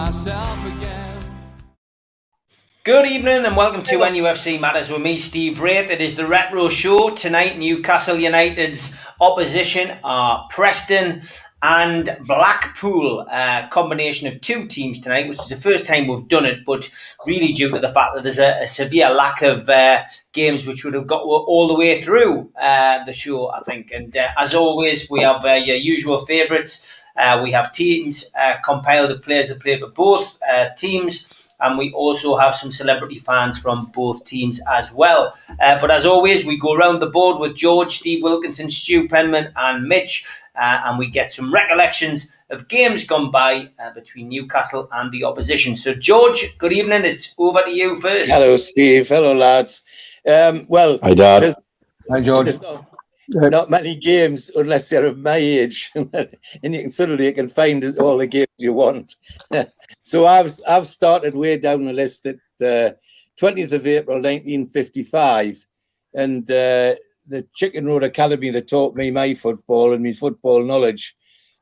myself again. Good evening and welcome to NUFC Matters with me, Steve Wraith. It is the Retro Show. Tonight, Newcastle United's opposition are Preston and Blackpool. A combination of two teams tonight, which is the first time we've done it, but really due to the fact that there's a severe lack of games which would have got all the way through the show, I think. And as always, we have your usual favourites. We have teams compiled of players that played for both teams. And we also have some celebrity fans from both teams as well. But as always, we go around the board with George, Steve Wilkinson, Stu Penman and Mitch. And we get some recollections of games gone by between Newcastle and the opposition. So, George, good evening. It's over to you first. Hello, Steve. Hello, lads. Hi, Dad. Hi, George. There's not many games unless you're of my age, and you can find all the games you want. So I've started way down the list at 20th of April 1955, and the Chicken Road Academy that taught me my football and my football knowledge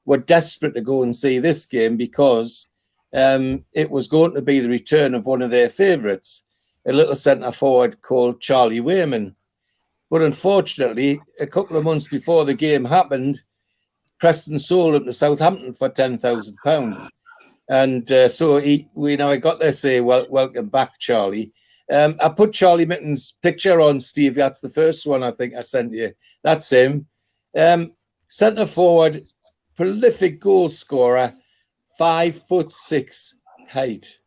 were desperate to go and see this game because it was going to be the return of one of their favourites, a little centre forward called Charlie Wayman. But unfortunately, a couple of months before the game happened, Preston sold him to Southampton for £10,000. And so I got there say, welcome back, Charlie. I put Charlie Mitten's picture on, Steve. That's the first one I think I sent you. That's him. Centre forward, prolific goal scorer, 5'6" height.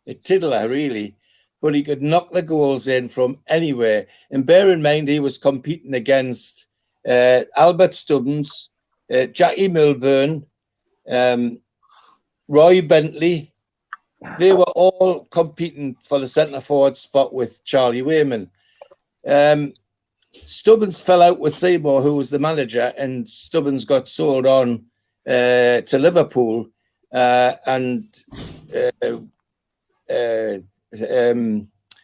A tiddler, really. But he could knock the goals in from anywhere. And bear in mind, he was competing against Albert Stubbins, Jackie Milburn, Roy Bentley. They were all competing for the centre-forward spot with Charlie Wayman. Stubbins fell out with Seymour, who was the manager, and Stubbins got sold on to Liverpool.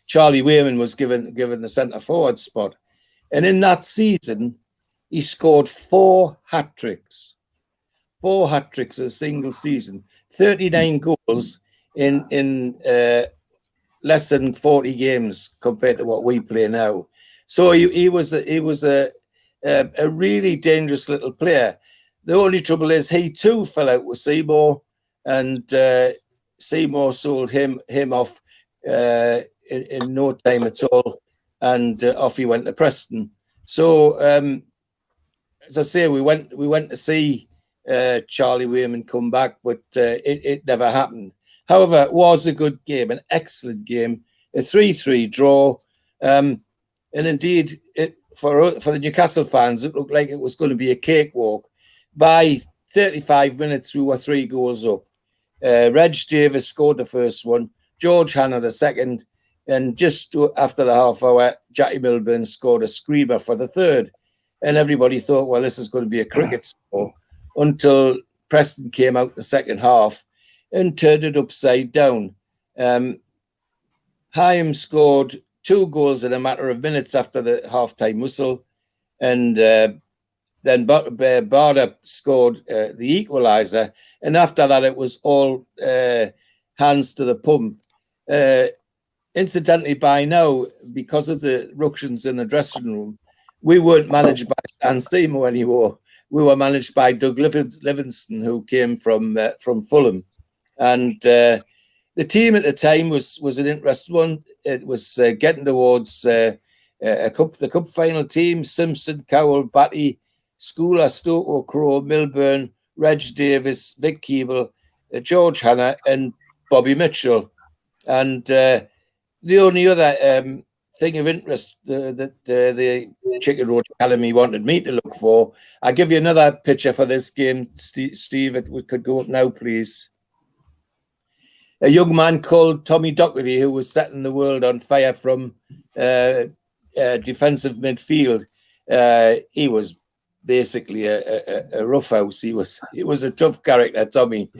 Charlie Wayman was given the centre forward spot, and in that season he scored 4 hat-tricks a single season, 39 goals in less than 40 games compared to what we play now. So he was a really dangerous little player. The only trouble is he too fell out with Seymour, and Seymour sold him off in no time at all, and off he went to Preston. So as I say, we went to see Charlie Wayman come back, but it never happened. However, it was a good game, an excellent game, a 3-3 draw, and indeed for the Newcastle fans, it looked like it was going to be a cakewalk. By 35 minutes, we were 3 goals up. Reg Davis scored the first one, George Hanna the second, and just after the half hour, Jackie Milburn scored a screamer for the third. And everybody thought, well, this is going to be a cricket score, until Preston came out the second half and turned it upside down. Hyam scored 2 goals in a matter of minutes after the half-time whistle, and then Barda scored the equaliser, and after that it was all hands to the pump. Incidentally, by now, because of the ructions in the dressing room, we weren't managed by Stan Seymour anymore. We were managed by Doug Livingston, who came from Fulham. And the team at the time was an interesting one. It was getting towards the cup final team: Simpson, Cowell, Batty, Schooler, Stoke O'Crow, Milburn, Reg Davis, Vic Keeble, George Hanna, and Bobby Mitchell. And the only other thing of interest that the Chicken Road Academy wanted me to look for, I'll give you another picture for this game, Steve. It could go up now, please. A young man called Tommy Docherty, who was setting the world on fire from defensive midfield. He was basically a roughhouse. He was a tough character, Tommy.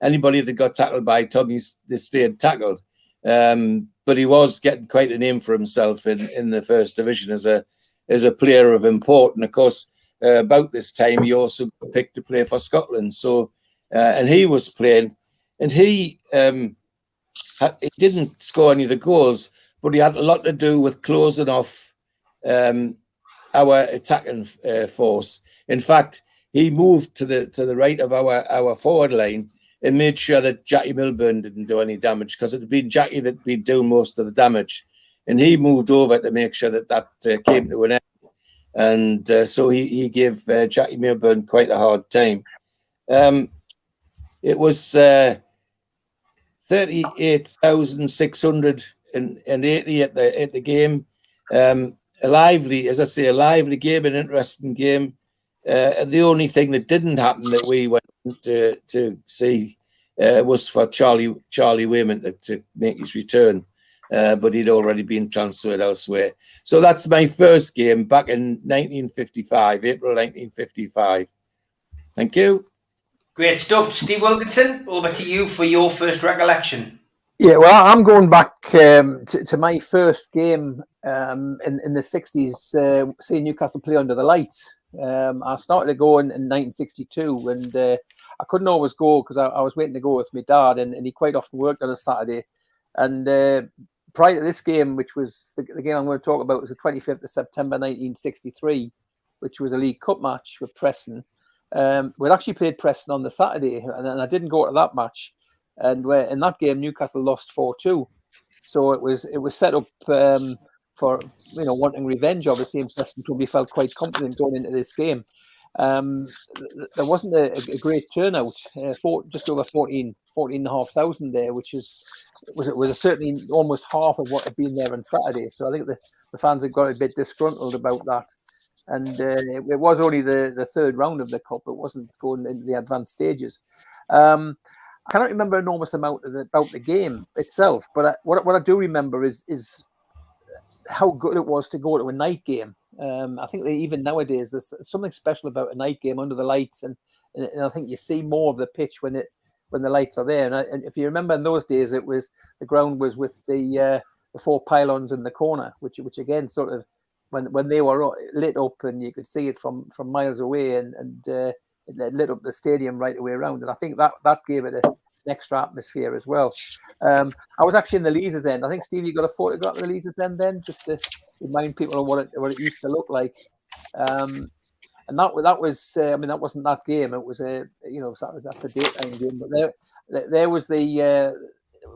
Anybody that got tackled by Tommy, they stayed tackled. But he was getting quite a name for himself in the first division as a player of import. And of course, about this time, he also got picked to play for Scotland. So, and he was playing. and he didn't score any of the goals, but he had a lot to do with closing off our attacking force. In fact, he moved to the right of our forward line and made sure that Jackie Milburn didn't do any damage, because it had been Jackie that had been doing most of the damage, and he moved over to make sure that came to an end. And so he gave Jackie Milburn quite a hard time. It was 38,680 at the game. A lively game, an interesting game. The only thing that didn't happen that we went to see was for Charlie Wayman to make his return, but he'd already been transferred elsewhere. So that's my first game back in 1955, April 1955. Thank you. Great stuff. Steve Wilkinson, over to you for your first recollection. Yeah, well, I'm going back to my first game in the 60s, seeing Newcastle play under the lights. I started to go in 1962, and I couldn't always go because I was waiting to go with my dad, and he quite often worked on a Saturday. And prior to this game, which was the game I'm going to talk about, was the 25th of September 1963, which was a League Cup match with Preston. We'd actually played Preston on the Saturday, and I didn't go to that match. And in that game, Newcastle lost 4-2. So it was set up for wanting revenge. Obviously, and Preston probably felt quite confident going into this game. There wasn't a great turnout, just over 14,500 there, which was certainly almost half of what had been there on Saturday. So I think the fans had got a bit disgruntled about that. And it was only the third round of the cup. It wasn't going into the advanced stages. I cannot remember an enormous amount about the game itself, but what I do remember is how good it was to go to a night game. I think that even nowadays there's something special about a night game under the lights, and I think you see more of the pitch when the lights are there. And if you remember in those days, it was the ground was with the 4 pylons in the corner, which again sort of when they were lit up and you could see it from miles away, and it lit up the stadium right away around. And I think that gave it an extra atmosphere as well. I was actually in the Leazes End. I think, Steve, you got a photograph of the Leazes End then, just to remind people of what it used to look like. And that was that wasn't that game. It was that's a daytime game. But there was the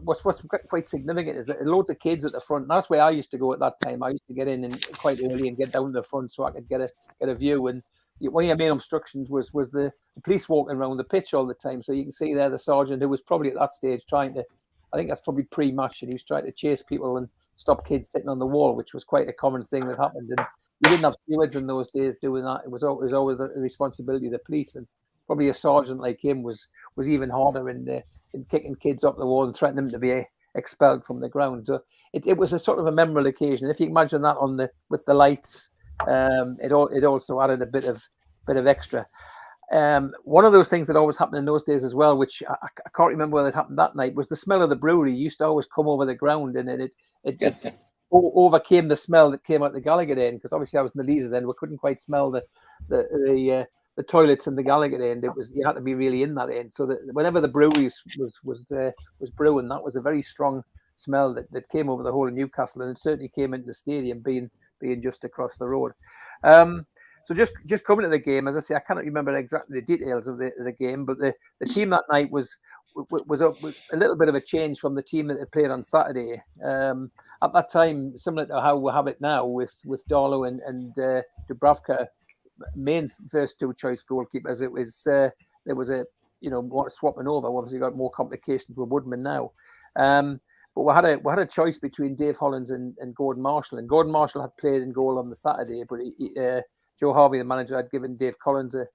what's quite significant is that loads of kids at the front. And that's where I used to go at that time. I used to get in and quite early and get down to the front so I could get a view. And one of your main obstructions was the police walking around the pitch all the time. So you can see there the sergeant, who was probably at that stage trying to, I think that's probably pre-match, and he was trying to chase people and stop kids sitting on the wall, which was quite a common thing that happened. And you didn't have stewards in those days doing that. It was always the responsibility of the police, and probably a sergeant like him was even harder in kicking kids up the wall and threatening them to be expelled from the ground. So it was a sort of a memorable occasion. If you imagine that with the lights, it also added a bit of extra. One of those things that always happened in those days as well, which I can't remember whether it happened that night, was the smell of the brewery used to always come over the ground, and it overcame the smell that came out the Gallagher end, because obviously I was in the Leazes End. We couldn't quite smell the toilets in the Gallagher end. You had to be really in that end. So that whenever the brewery was brewing, that was a very strong smell that came over the whole of Newcastle, and it certainly came into the stadium, being just across the road. So just coming to the game, as I say, I cannot remember exactly the details of the game, but the team that night was a little bit of a change from the team that had played on Saturday. At that time, similar to how we have it now with Darlow and Dubravka, main first 2 choice goalkeepers, there was a swapping over. Obviously, got more complications with Woodman now. But we had a choice between Dave Hollins and Gordon Marshall. And Gordon Marshall had played in goal on the Saturday, but Joe Harvey, the manager, had given Dave Hollins a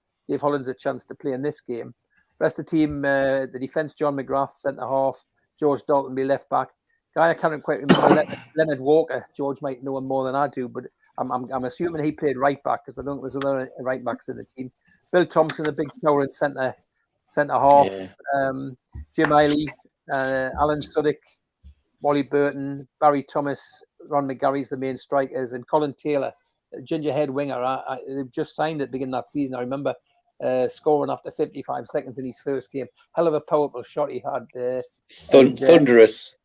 chance to play in this game. The rest of the team, the defence, John McGrath, centre half, George Dalton be left back. Guy I can't quite remember, Leonard Walker. George might know him more than I do, but I'm assuming he played right back, because I don't think there's other right backs in the team. Bill Thompson, a big towering centre half. Yeah. Jim Eiley, Alan Suddick, Wally Burton, Barry Thomas, Ron McGarry's the main strikers, and Colin Taylor, gingerhead winger. They've just signed at the beginning of that season. I remember scoring after 55 seconds in his first game. Hell of a powerful shot he had. Thunderous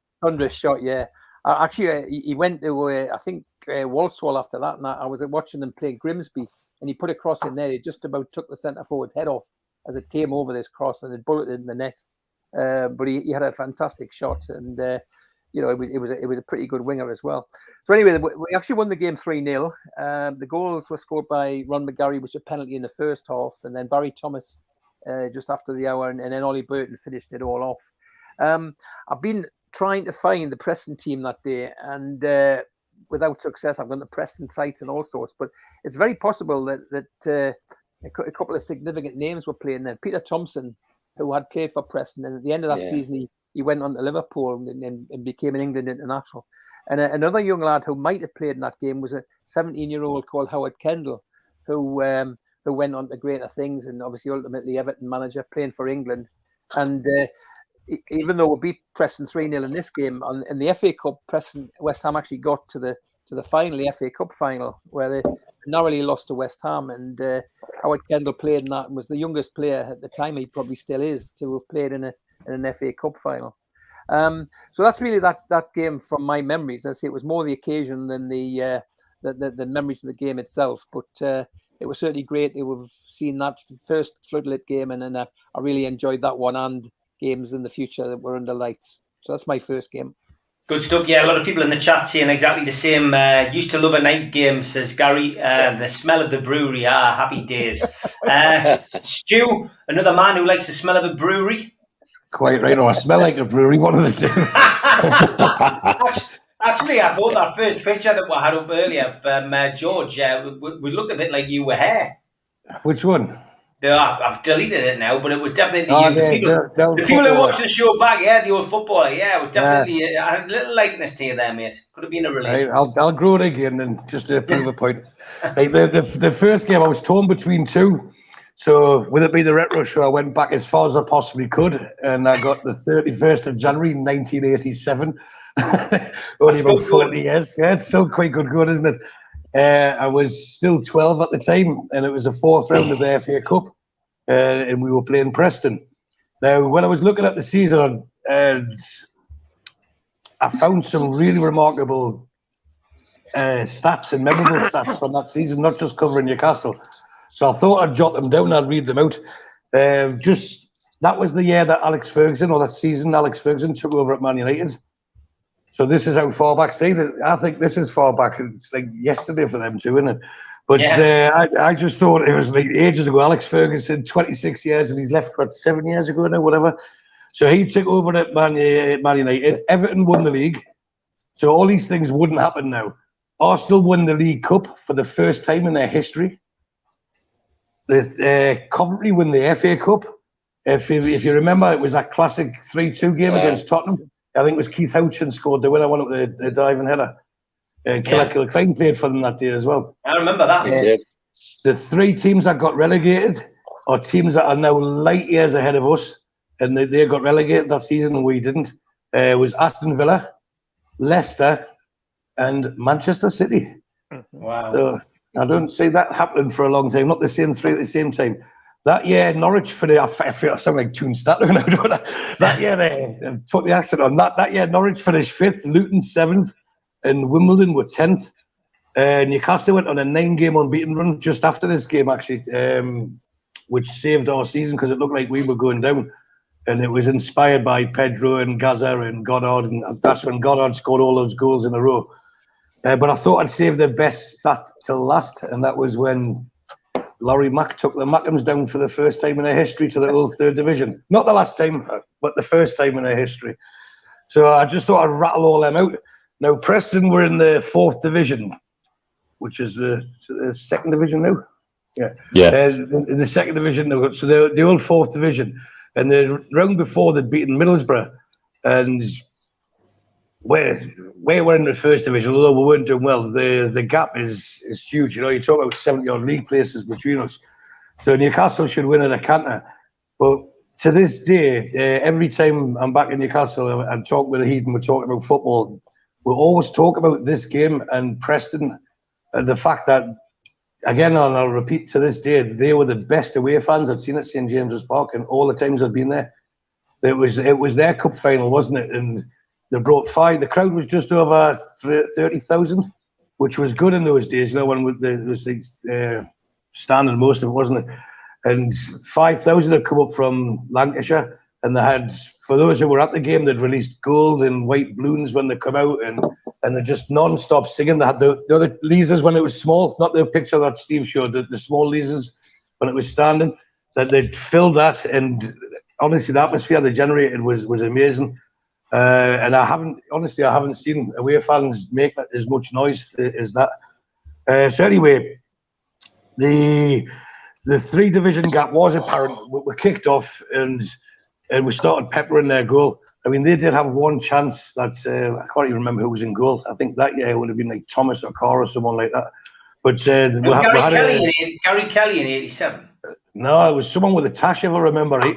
shot, yeah. Actually, he went to, I think, Walsall after that, and I was watching them play Grimsby, and he put a cross in there. He just about took the centre forward's head off as it came over this cross, and it bulleted in the net. But he had a fantastic shot, and it was a pretty good winger as well. So anyway, we actually won the game 3-0. The goals were scored by Ron McGarry, which was a penalty in the first half, and then Barry Thomas just after the hour, and then Ollie Burton finished it all off. I've been trying to find the Preston team that day, and without success. I've gone to Preston sites and all sorts, but it's very possible that a couple of significant names were playing there. Peter Thompson, who had played for Preston, and at the end of that season, he went on to Liverpool and became an England international. And another young lad who might have played in that game was a 17-year-old called Howard Kendall, who went on to greater things, and obviously ultimately Everton manager, playing for England. And even though we beat Preston 3-0 in this game, in the FA Cup, West Ham actually got to the final, the FA Cup final, where they narrowly lost to West Ham. And Howard Kendall played in that and was the youngest player at the time, he probably still is, to have played in an FA Cup final. So that's really that game from my memories. I say it was more the occasion than the memories of the game itself. But it was certainly great to have seen that first floodlit game, and I really enjoyed that one and games in the future that were under lights. So that's my first game. Good stuff. Yeah, a lot of people in the chat saying exactly the same. Used to love a night game, says Gary. The smell of the brewery. Happy days. Stu, another man who likes the smell of a brewery. Quite right. I smell like a brewery. One of the two. Actually, I thought that first picture that we had up earlier from George, we looked a bit like you were here. Which one? I've deleted it now, but it was definitely you. The people who watched the show back, the old footballer, it was definitely I had a little likeness to you there, mate. Could have been a relation. Right, I'll grow it again and just to prove a point. Like the first game, I was torn between two. So with it being the retro show, I went back as far as I possibly could, and I got the 31st of January 1987. Only about 40 years. Yeah, it's still quite good, isn't it? I was still 12 at the time, and it was the fourth round of the FA Cup, and we were playing Preston. Now, when I was looking at the season, I found some really remarkable stats and memorable stats from that season, not just covering Newcastle. So I thought I'd jot them down and I'd read them out. That was the year that that season Alex Ferguson took over at Man United. So this is how far back. I think this is far back. It's like yesterday for them too, isn't it? But I just thought it was like ages ago. Alex Ferguson, 26 years, and he's left 7 years ago now, whatever. So he took over at Man United. Everton won the league. So all these things wouldn't happen now. Arsenal won the League Cup for the first time in their history. Coventry won the FA Cup. If you remember, it was that classic 3-2 game against Tottenham. I think it was Keith Houchin scored the winner, one of the diving header. Kilcline played for them that day as well. I remember that. The three teams that got relegated are teams that are now light years ahead of us, and they got relegated that season and we didn't. It was Aston Villa, Leicester, and Manchester City. Wow. So I don't see that happening for a long time. Not the same three at the same time. That year, Norwich finished. I feel I sound like Toon Statter now. That year, put the accent on that. That year, Norwich finished 5th, Luton 7th, and Wimbledon were 10th. Newcastle went on a 9-game unbeaten run just after this game, actually, which saved our season because it looked like we were going down. And it was inspired by Pedro and Gaza and Goddard, and that's when Goddard scored all those goals in a row. But I thought I'd save the best stat till last, and that was when Laurie Mack took the Mackhams down for the first time in their history to the old 3rd division. Not the last time, but the first time in their history. So I just thought I'd rattle all them out. Now, Preston were in the 4th division, which is the 2nd division now. Yeah. In the 2nd division now. So the old 4th division. And the round before, they'd beaten Middlesbrough. And we were in the 1st division, although we weren't doing well. The gap is huge. You know, you talk about 70-odd league places between us. So Newcastle should win at a canter. But to this day, every time I'm back in Newcastle and talk with the Heat and we're talking about football, we always talk about this game and Preston and the fact that again, and I'll repeat to this day, they were the best away fans I'd seen at St James's Park, and all the times I'd been there. It was their cup final, wasn't it? And they brought 5. The crowd was just over 30,000, which was good in those days. You know, when it was standing most of it, wasn't it? And 5,000 had come up from Lancashire, and they had, for those who were at the game, they'd released gold and white balloons when they come out, and they're just non-stop singing. They had the other leasers when it was small, not the picture that Steve showed, the small leasers when it was standing, that they'd filled that, and honestly, the atmosphere they generated was amazing. And I haven't seen away fans make as much noise as that. So anyway, the 3-division gap was apparent. We kicked off and we started peppering their goal. I mean, they did have one chance that I can't even remember who was in goal. I think that year it would have been like Thomas or Carr or someone like that. But Gary Kelly in '87. No, it was someone with a tash, if I remember right.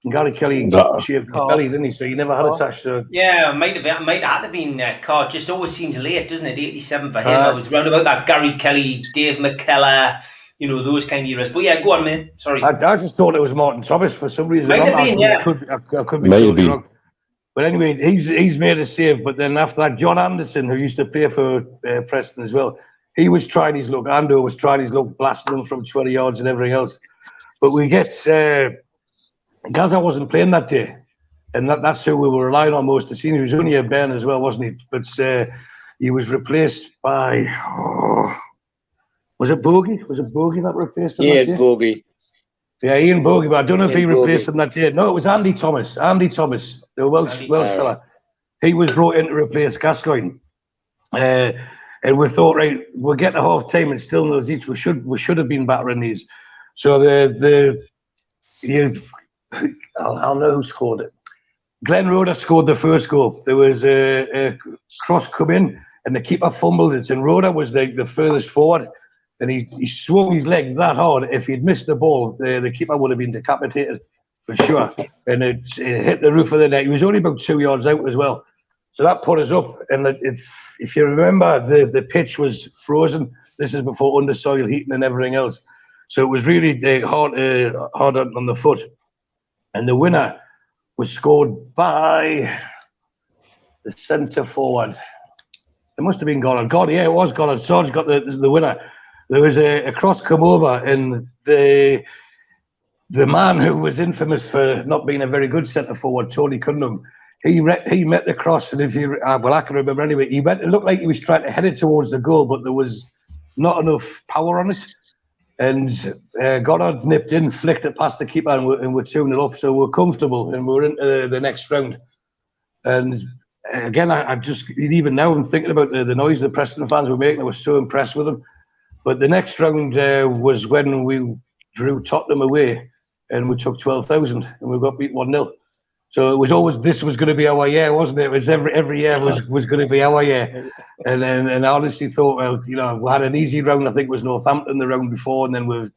And Gary Kelly shaved his belly, didn't he? So he never had a tash. So. Yeah, might have had to been Carr. Just always seems late, doesn't it? '87 for him. I was round about that Gary Kelly, Dave McKellar, those kind of eras. But yeah, go on, man. Sorry. I just thought it was Martin Thomas for some reason. Might have been, yeah. I could be totally wrong. But anyway, he's made a save. But then after that, John Anderson, who used to play for Preston as well, he was trying his luck. Ando was trying his luck, blasting them from 20 yards and everything else. But we get Gaza wasn't playing that day, and that's who we were relying on most. The senior, he was only a Ben as well, wasn't he? But he was replaced by was it Bogey? Was it Bogey that replaced him? Yeah, Bogey. Yeah, Ian Bogey, but I don't know if he replaced him that day. No, it was Andy Thomas. Andy Thomas, the Welsh fella. He was brought in to replace Gascoigne. And we thought, right, we'll get to half time and still knows each. We should have been battering these. So I'll know who scored it. Glenn Roder scored the first goal. There was a cross come in, and the keeper fumbled it. And Roder was the furthest forward, and he swung his leg that hard. If he'd missed the ball, the keeper would have been decapitated for sure. And it hit the roof of the net. He was only about 2 yards out as well. So that put us up. And if you remember, the pitch was frozen. This is before undersoil heating and everything else. So it was really hard on the foot. And the winner was scored by the centre forward. It must have been Goddard. Yeah, it was Goddard. Sarge got the winner. There was a cross come over, and the man who was infamous for not being a very good centre forward, Tony Cunningham, he met the cross, and I can remember anyway. It looked like he was trying to head it towards the goal, but there was not enough power on it. And Goddard nipped in, flicked it past the keeper, and we're 2-0 up. So we're comfortable, and we're into the next round. And again, I just, even now, I'm thinking about the noise the Preston fans were making. I was so impressed with them. But the next round was when we drew Tottenham away, and we took 12,000, and we got beat 1-0. So it was always, this was going to be our year, wasn't it? It was every year was going to be our year. And I honestly thought, well, we had an easy round. I think it was Northampton the round before, and then we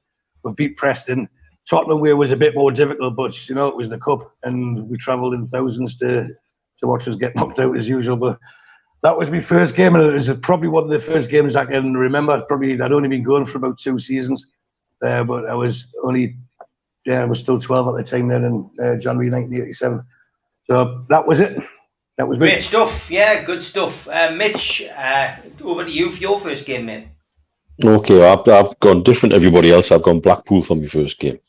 beat Preston. Tottenham way was a bit more difficult, but it was the cup, and we travelled in thousands to watch us get knocked out as usual. But that was my first game, and it was probably one of the first games I can remember. I'd only been going for about 2 seasons, but I was still 12 at the time then in January 1987. So that was it. That was great stuff. Yeah, good stuff. Mitch, over to you for your first game, mate. Okay, I've gone different to everybody else. I've gone Blackpool for my first game.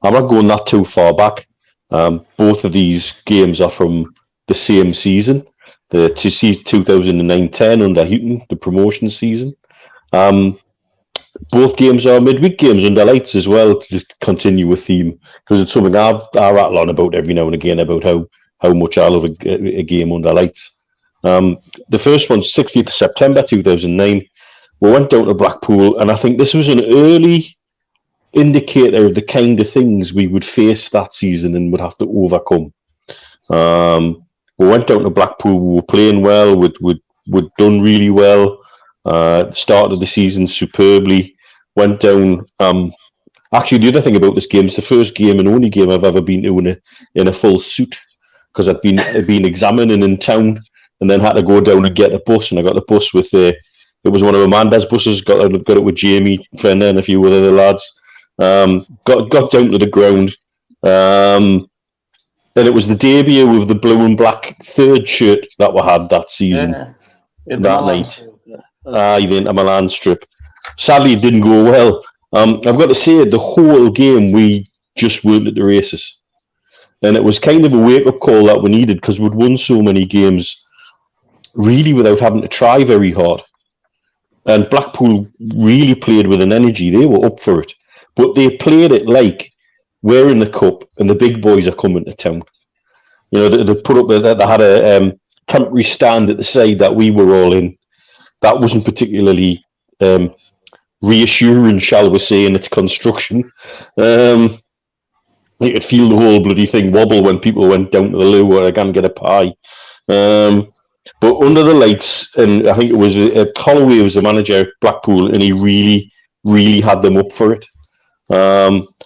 I'm not going that too far back. Both of these games are from the same season, the 2009-10 under Houghton, the promotion season. Both games are midweek games under lights as well, to just continue with theme, because it's something I rattle on about every now and again about how much I love a game under lights. The first one's 16th of September 2009. We went down to Blackpool, and I think this was an early indicator of the kind of things we would face that season and would have to overcome. We went down to Blackpool, we were playing well, we'd done really well. Started the season superbly, went down. Actually, the other thing about this game, it's the first game and only game I've ever been to in a full suit, because I'd been examining in town and then had to go down and get a bus, and I got the bus with It was one of Amanda's buses. Got it with Jamie Fenner and a few other lads. Got down to the ground. And it was the debut of the blue and black third shirt that we had that season. That night. The Inter Milan strip. Sadly, it didn't go well. I've got to say, the whole game, we just weren't at the races. And it was kind of a wake-up call that we needed, because we'd won so many games really without having to try very hard. And Blackpool really played with an energy. They were up for it. But they played it like we're in the cup and the big boys are coming to town. You know, they put up, they had a temporary stand at the side that we were all in. That wasn't particularly reassuring, shall we say, in its construction. You could feel the whole bloody thing wobble when people went down to the loo or again get a pie. But under the lights, and I think it was Holloway was the manager of Blackpool, and he really, really had them up for it.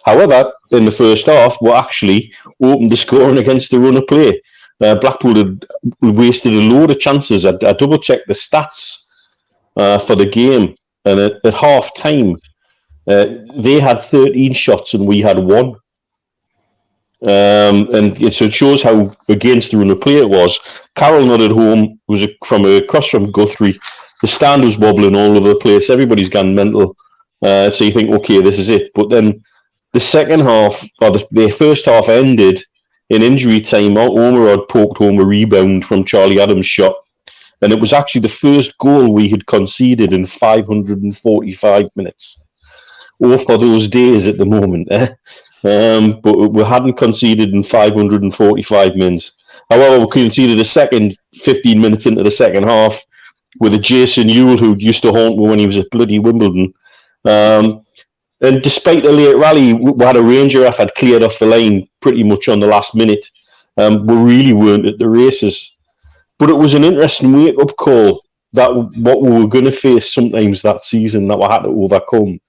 However, in the first half, we actually opened the scoring against the run of play. Blackpool had wasted a load of chances. I double-checked the stats for the game, and at half-time, they had 13 shots and we had 1. So it shows how against the run of play it was. Carroll not at home, was from across from Guthrie. The stand was wobbling all over the place. Everybody's gone mental. So you think, okay, this is it. But then the second half, or the first half ended in injury time. Omerod poked home a rebound from Charlie Adams' shot. And it was actually the first goal we had conceded in 545 minutes. Or for those days at the moment. But we hadn't conceded in 545 minutes. However, we conceded a second 15 minutes into the second half with a Jason Ewell who used to haunt me when he was at bloody Wimbledon. And despite the late rally, we had a Ranger effort cleared off the line pretty much on the last minute. We really weren't at the races. But it was an interesting wake-up call that what we were going to face sometimes that season that we had to overcome.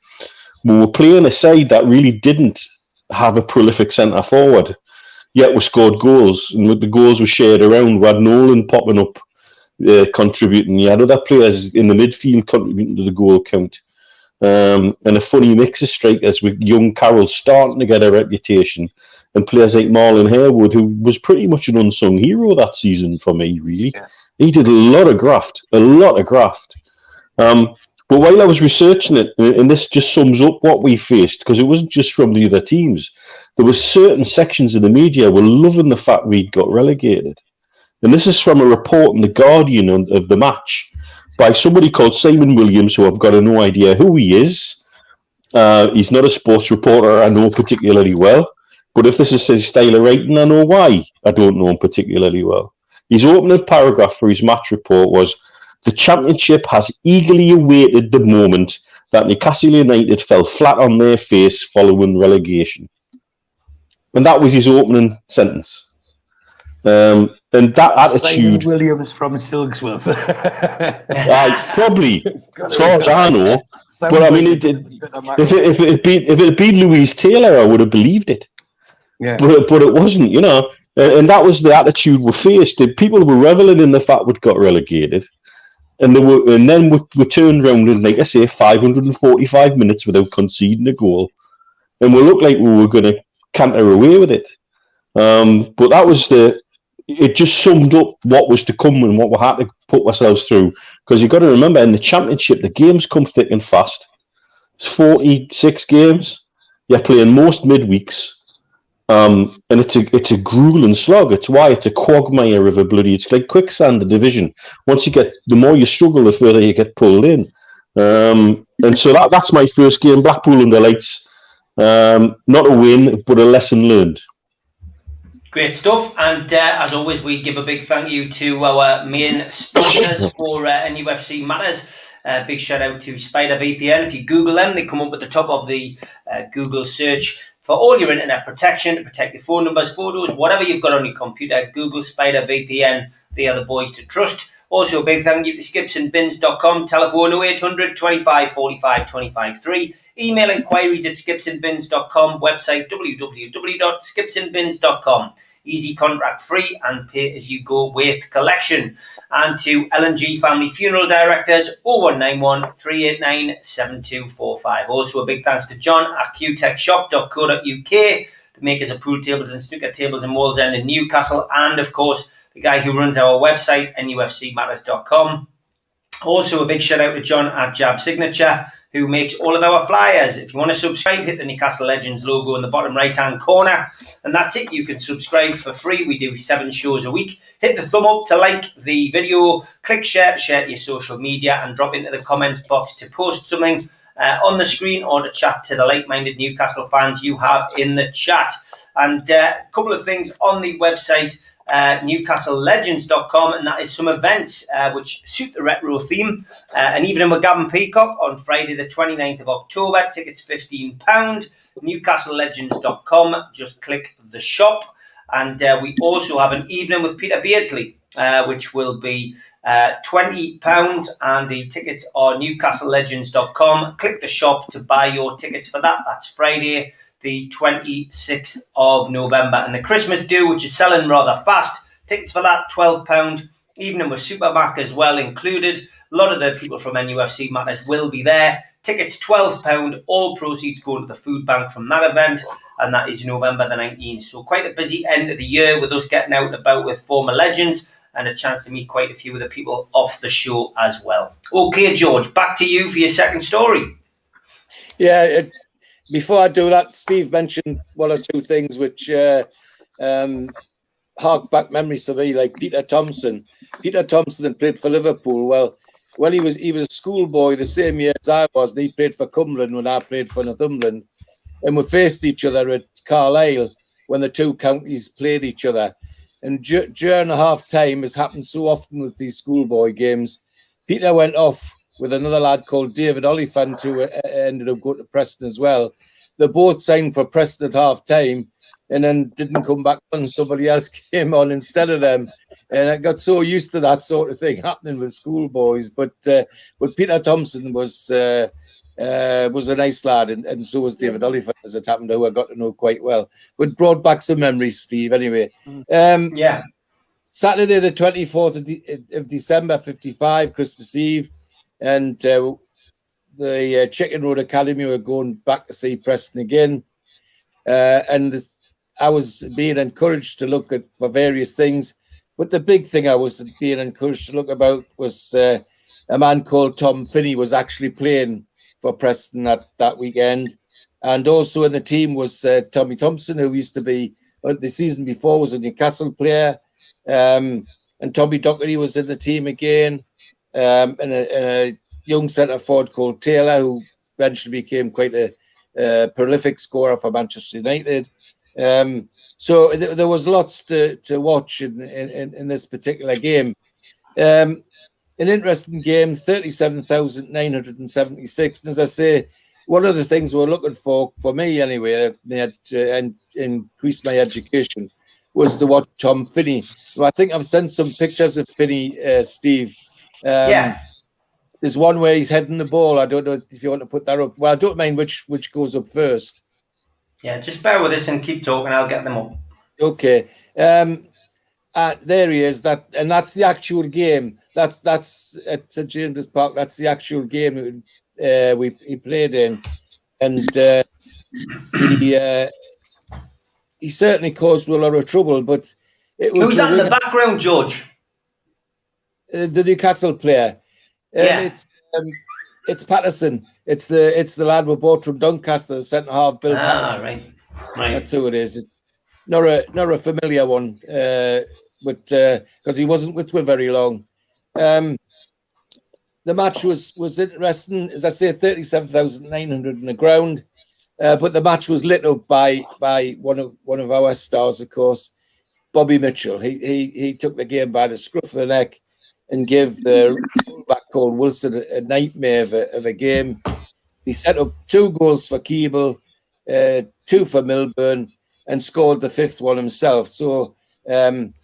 We were playing a side that really didn't have a prolific centre forward, yet we scored goals, and the goals were shared around. We had Nolan popping up, contributing. You had other players in the midfield contributing to the goal count, and a funny mix of strikers with young Carroll starting to get a reputation, and players like Marlon Harewood, who was pretty much an unsung hero that season for me. Really, he did a lot of graft. But while I was researching it, and this just sums up what we faced, because it wasn't just from the other teams, there were certain sections of the media were loving the fact we'd got relegated. And this is from a report in The Guardian of the match by somebody called Simon Williams, who I've got no idea who he is. He's not a sports reporter I know particularly well, but if this is his style of writing, I know why I don't know him particularly well. His opening paragraph for his match report was, "The Championship has eagerly awaited the moment that Newcastle United fell flat on their face following relegation." And that was his opening sentence. And that attitude... Simon Williams from Silksworth. Probably, as far as I know. But I mean, if it had been Louise Taylor, I would have believed it. Yeah. But it wasn't, you know. And that was the attitude we faced. People were reveling in the fact we'd got relegated. And then we turned around in, like I say, 545 minutes without conceding a goal. And we looked like we were going to canter away with it. But that was it just summed up what was to come and what we had to put ourselves through. Because you've got to remember, in the Championship, the games come thick and fast. It's 46 games. You're playing most midweeks. And it's a grueling slog. It's why it's a quagmire of a bloody. It's like quicksand, the division. The more you struggle, the further you get pulled in. And so that's my first game, Blackpool under lights. Not a win, but a lesson learned. Great stuff. And as always, we give a big thank you to our main sponsors for NUFC Matters. Big shout out to Spider VPN. If you Google them, they come up at the top of the Google search for all your internet protection, to protect your phone numbers, photos, whatever you've got on your computer. Google Spider VPN. They are the boys to trust. Also, a big thank you to skipsandbins.com, telephone 0800 25 45 25 3, email inquiries at skipsandbins.com, website www.skipsandbins.com. Easy contract free and pay as you go waste collection. And to L&G Family Funeral Directors, 0191 389 7245. Also, a big thanks to John at qtechshop.co.uk, the makers of pool tables and snooker tables in Wallsend in Newcastle, and of course the guy who runs our website, nufcmatters.com. Also, a big shout out to John at Jab Signature, who makes all of our flyers. If you want to subscribe, hit the Newcastle Legends logo in the bottom right hand corner, and that's it. You can subscribe for free. We do 7 shows a week. Hit the thumb up to like the video, click share to share to your social media, and drop into the comments box to post something on the screen or to chat to the like-minded Newcastle fans you have in the chat. And a couple of things on the website, newcastlelegends.com, and that is some events which suit the retro theme. An evening with Gavin Peacock on Friday the 29th of October, tickets £15, newcastlelegends.com, just click the shop. And we also have an evening with Peter Beardsley, which will be £20, and the tickets are newcastlelegends.com. Click the shop to buy your tickets for that. That's Friday the 26th of November. And the Christmas do, which is selling rather fast, tickets for that £12, evening with Supermac as well included. A lot of the people from NUFC Matters will be there. Tickets £12, all proceeds going to the food bank from that event, and that is November the 19th. So quite a busy end of the year with us getting out and about with former legends, and a chance to meet quite a few of the people off the show as well. Okay, George, back to you for your second story. Yeah, before I do that, Steve mentioned 1 or 2 things which hark back memories to me, like Peter Thompson. Peter Thompson played for Liverpool. Well, he was a schoolboy the same year as I was, and he played for Cumberland when I played for Northumberland. And we faced each other at Carlisle when the 2 counties played each other. And during a half-time, as happens so often with these schoolboy games, Peter went off with another lad called David Oliphant, who ended up going to Preston as well. They both signed for Preston at half-time and then didn't come back on. Somebody else came on instead of them. And I got so used to that sort of thing happening with schoolboys. But Peter Thompson was a nice lad, and so was David Oliphant, as it happened, who I got to know quite well. But brought back some memories, Steve, anyway. Yeah. Saturday the 24th of December, 55, Christmas Eve, and the Chicken Road Academy were going back to see Preston again. And I was being encouraged to look at for various things. But the big thing I was being encouraged to look about was a man called Tom Finney was actually playing for Preston that weekend. And also in the team was Tommy Thompson, who used to be, the season before, was a Newcastle player. And Tommy Docherty was in the team again. And a young centre forward called Taylor, who eventually became quite a prolific scorer for Manchester United. So there was lots to watch in this particular game. An interesting game, 37,976. And as I say, one of the things we're looking for me anyway, and increase my education, was to watch Tom Finney. So I think I've sent some pictures of Finney, Steve. Yeah. There's one where he's heading the ball. I don't know if you want to put that up. Well, I don't mind which goes up first. Yeah, just bear with us and keep talking. I'll get them up. Okay. There he is. That's the actual game. That's at St James's Park. That's the actual game he played in, and he certainly caused a lot of trouble. But it was who's that in the background, George? The Newcastle player. Yeah. It's Patterson. It's the lad we bought from Doncaster, the centre half, Bill Patterson. Right. That's who it is. Not a familiar one, but because he wasn't with me very long. The match was interesting. As I say, 37,900 in the ground, but the match was lit up by one of our stars, of course, Bobby Mitchell. He took the game by the scruff of the neck and gave the fullback called Wilson a nightmare of a game. He set up 2 goals for Keeble, 2 for Milburn, and scored the 5th one himself. So 3-0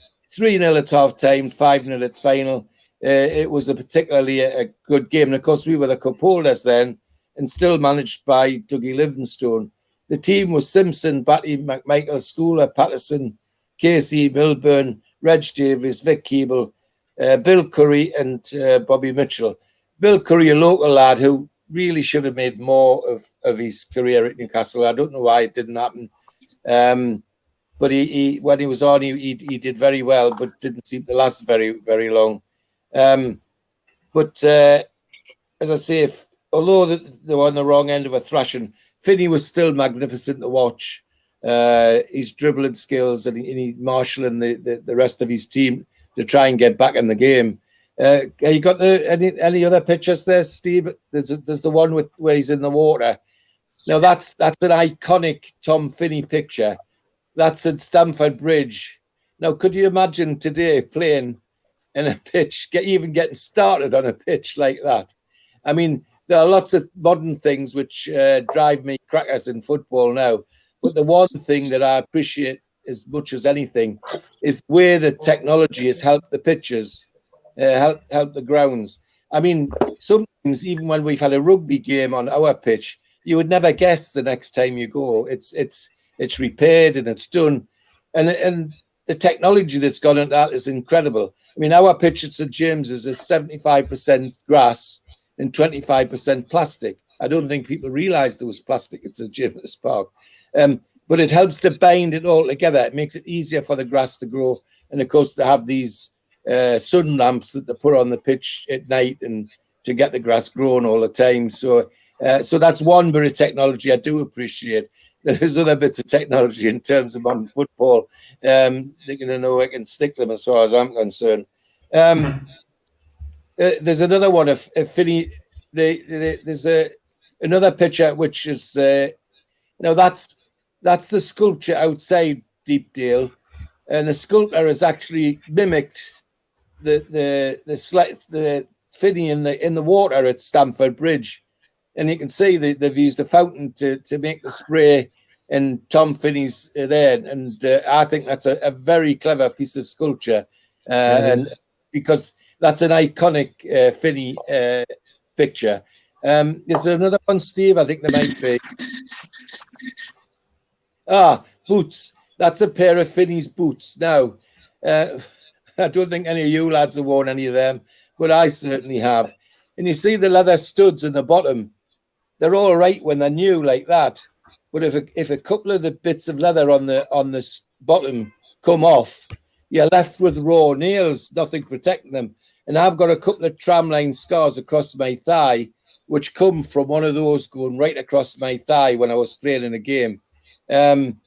at half time, 5-0 at final. it was a particularly a good game. And of course, we were the cup holders then, and still managed by Dougie Livingstone. The team was Simpson, Batty, McMichael, Schooler, Patterson, Casey, Milburn, Reg Davies, Vic Keeble, Bill Curry, and Bobby Mitchell. Bill Curry, a local lad who really should have made more of his career at Newcastle. I don't know why it didn't happen. But he when he was on, he did very well, but didn't seem to last very, very long. But as I say, although they were on the wrong end of a thrashing, Finney was still magnificent to watch. His dribbling skills and he marshalling the rest of his team to try and get back in the game. You got any other pictures there, Steve? There's the one where he's in the water. Now that's an iconic Tom Finney picture. That's at Stamford Bridge. Now, could you imagine today playing in a pitch, even getting started on a pitch like that? I mean, there are lots of modern things which drive me crackers in football now. But the one thing that I appreciate as much as anything is where the technology has helped the pitches, helped the grounds. I mean, sometimes even when we've had a rugby game on our pitch, you would never guess the next time you go. It's repaired and it's done. And the technology that's gone into that is incredible. I mean, our pitch at St James's is 75% grass and 25% plastic. I don't think people realise there was plastic at St James's Park. But it helps to bind it all together. It makes it easier for the grass to grow. And of course, to have these sun lamps that they put on the pitch at night and to get the grass growing all the time. So that's one bit of technology I do appreciate. There's other bits of technology in terms of modern football. They can know I can stick them as far as I'm concerned. There's another one of Finney. There's another picture which is now that's the sculpture outside Deepdale, and the sculptor has actually mimicked the Finney in the water at Stamford Bridge. And you can see they've used a fountain to make the spray, and Tom Finney's there. And I think that's a very clever piece of sculpture, and because that's an iconic Finney picture. Is there another one, Steve? I think there might be. Boots. That's a pair of Finney's boots. Now, I don't think any of you lads have worn any of them, but I certainly have. And you see the leather studs in the bottom. They're all right when they're new like that, but if a couple of the bits of leather on the bottom come off, you're left with raw nails, nothing protecting them. And I've got a couple of tramline scars across my thigh, which come from one of those going right across my thigh when I was playing in a game. And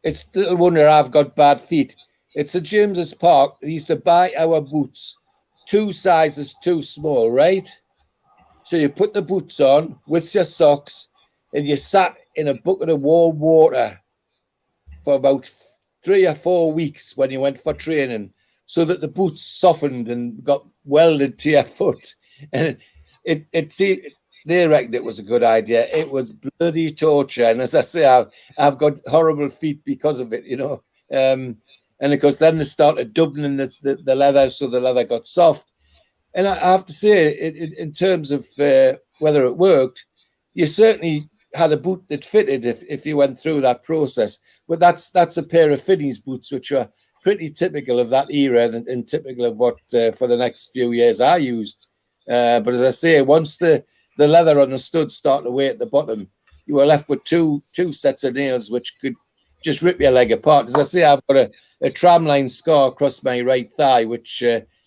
it's little wonder I've got bad feet. At St James's Park, they used to buy our boots 2 sizes too small, right? So you put the boots on with your socks and you sat in a bucket of warm water for about 3 or 4 weeks when you went for training so that the boots softened and got welded to your foot. And they reckoned it was a good idea. It was bloody torture. And as I say, I've got horrible feet because of it, you know. And of course, then they started doubling the leather so the leather got soft. And I have to say, in terms of whether it worked, you certainly had a boot that fitted if you went through that process. But that's a pair of Finney's boots, which were pretty typical of that era and typical of what for the next few years I used. But as I say, once the leather on the studs started to weigh at the bottom, you were left with two sets of nails, which could just rip your leg apart. As I say, I've got a tramline scar across my right thigh, which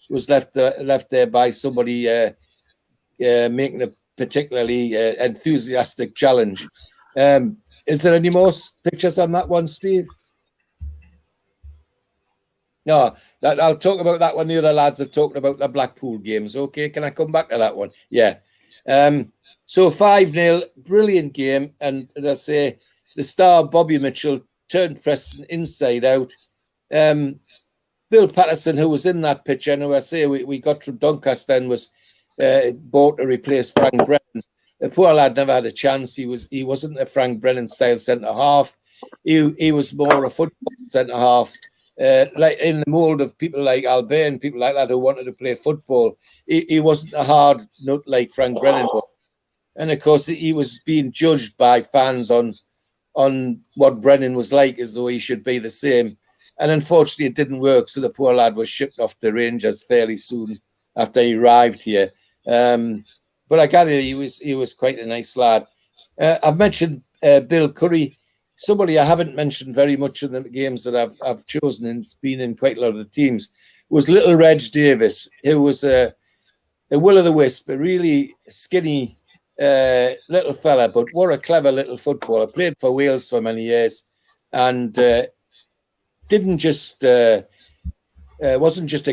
was left there by somebody making a particularly enthusiastic challenge. Is there any more pictures on that one, Steve? No, I'll talk about that when the other lads have talked about the Blackpool games. Okay, can I come back to that one? Yeah. So 5-0, brilliant game. And as I say, the star Bobby Mitchell turned Preston inside out. Bill Patterson, who was in that picture, and who I say we got from Doncaster and was bought to replace Frank Brennan. The poor lad never had a chance. He wasn't a Frank Brennan style centre half. He was more a football centre half. like in the mould of people like Albert and people like that who wanted to play football. He wasn't a hard nut like Frank Brennan was. And of course, he was being judged by fans on what Brennan was like, as though he should be the same. And unfortunately, it didn't work. So the poor lad was shipped off to Rangers fairly soon after he arrived here. But I gather he was quite a nice lad. I've mentioned Bill Curry. Somebody I haven't mentioned very much in the games that I've chosen and been in quite a lot of the teams was little Reg Davis, who was a will-o'-the-wisp, a really skinny little fella, but what a clever little footballer. Played for Wales for many years, and wasn't just a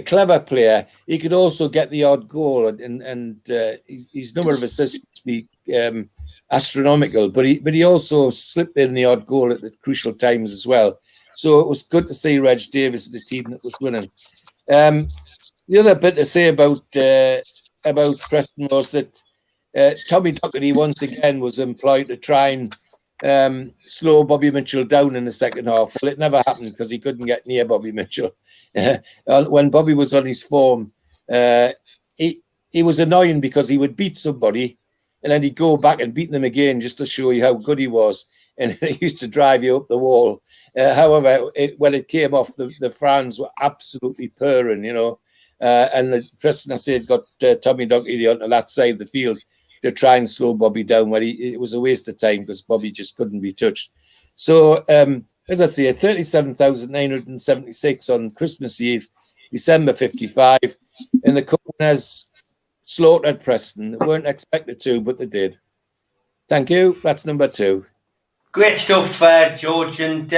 clever player. He could also get the odd goal, and his number of assists be astronomical. But he also slipped in the odd goal at the crucial times as well. So it was good to see Reg Davis at the team that was winning. The other bit to say about Preston was that Tommy Docherty once again was employed to try and slow Bobby Mitchell down in the second half. Well, it never happened because he couldn't get near Bobby Mitchell. When Bobby was on his form, he was annoying because he would beat somebody and then he'd go back and beat them again just to show you how good he was. And it used to drive you up the wall. However, when it came off, the fans were absolutely purring, and the Preston, I said, got Tommy Docherty onto that side of the field to try and slow Bobby down. Well, it was a waste of time because Bobby just couldn't be touched. So, as I say, 37,976 on Christmas Eve, December 55, and the cup winners slaughtered Preston. They weren't expected to, but they did. Thank you. That's number 2. Great stuff, George, and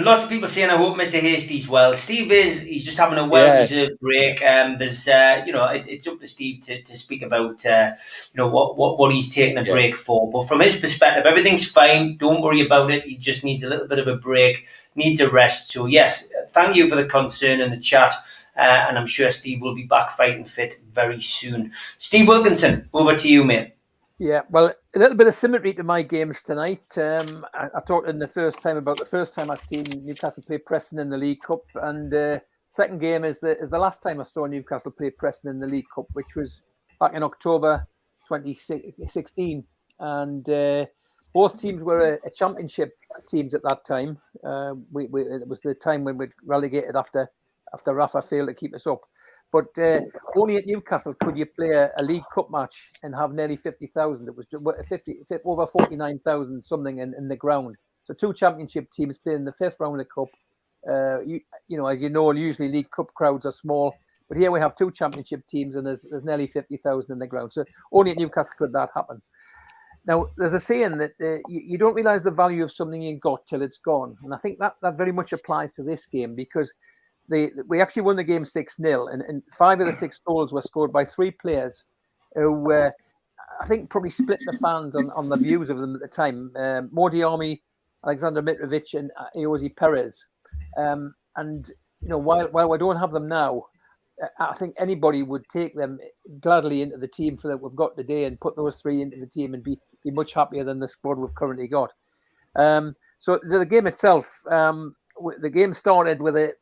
lots of people saying, I hope Mr. Hastie's well. Steve he's just having a well-deserved break. There's, it's up to Steve to speak about, what he's taking a break for. But from his perspective, everything's fine. Don't worry about it. He just needs a little bit of a break, needs a rest. So yes, thank you for the concern in the chat. And I'm sure Steve will be back fighting fit very soon. Steve Wilkinson, over to you, mate. Yeah, well, a little bit of symmetry to my games tonight. I talked in the first time about the first time I'd seen Newcastle play Preston in the League Cup, and second game is the last time I saw Newcastle play Preston in the League Cup, which was back in October 2016, and both teams were a championship teams at that time. It was the time when we'd relegated after Rafa failed to keep us up. But only at Newcastle could you play a League Cup match and have nearly 50,000. It was over 49,000 something in the ground. So 2 championship teams playing the 5th round of the cup. As you know, usually League Cup crowds are small. But here we have 2 championship teams and there's nearly 50,000 in the ground. So only at Newcastle could that happen. Now, there's a saying that you don't realise the value of something you got till it's gone. And I think that very much applies to this game because we actually won the game 6-0, and 5 of the 6 goals were scored by 3 players who I think probably split the fans on the views of them at the time. Mordiarmi, Alexander Mitrovic, and Iosi Perez. While we don't have them now, I think anybody would take them gladly into the team for that we've got today and put those 3 into the team and be much happier than the squad we've currently got. So the game itself, the game started with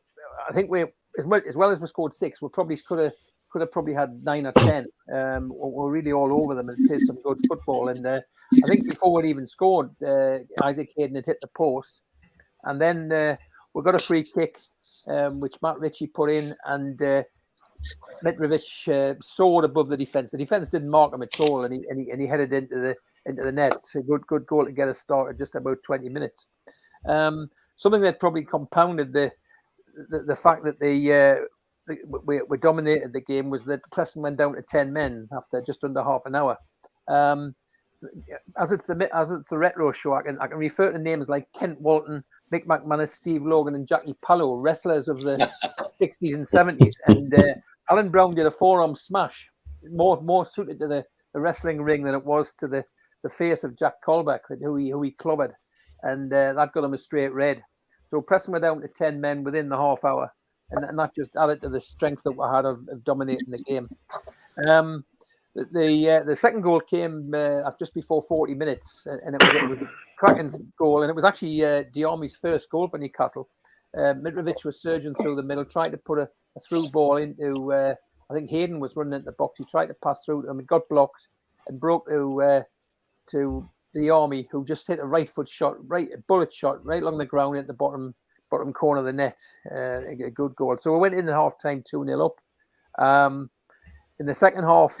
I think we, as well as we scored 6, we probably could have probably had 9 or 10. We're really all over them and played some good football. And I think before we'd even scored, Isaac Hayden had hit the post, and then we got a free kick, which Matt Ritchie put in, and Mitrovic soared above the defence. The defence didn't mark him at all, and he headed into the net. It's a good goal to get us started just about 20 minutes. Something that probably compounded the fact that we dominated the game was that Preston went down to 10 men after just under half an hour. As it's the retro show, I can refer to names like Kent Walton, Mick McManus, Steve Logan, and Jackie Pallow, wrestlers of the 60s and 70s. And Alan Brown did a forearm smash, more suited to the wrestling ring than it was to the face of Jack Colbeck, who he clobbered, and that got him a straight red. So Preston were down to 10 men within the half hour, and that just added to the strength that we had of dominating the game. The second goal came just before 40 minutes, and it was a cracking goal, and it was actually Diarmi's first goal for Newcastle. Mitrovic was surging through the middle, trying to put a through ball into, I think Hayden was running into the box. He tried to pass through to him. It got blocked and broke to the Army, who just hit a right foot shot, a bullet shot right along the ground at the bottom corner of the net. A good goal. So we went in at half time 2-0 up. In the second half,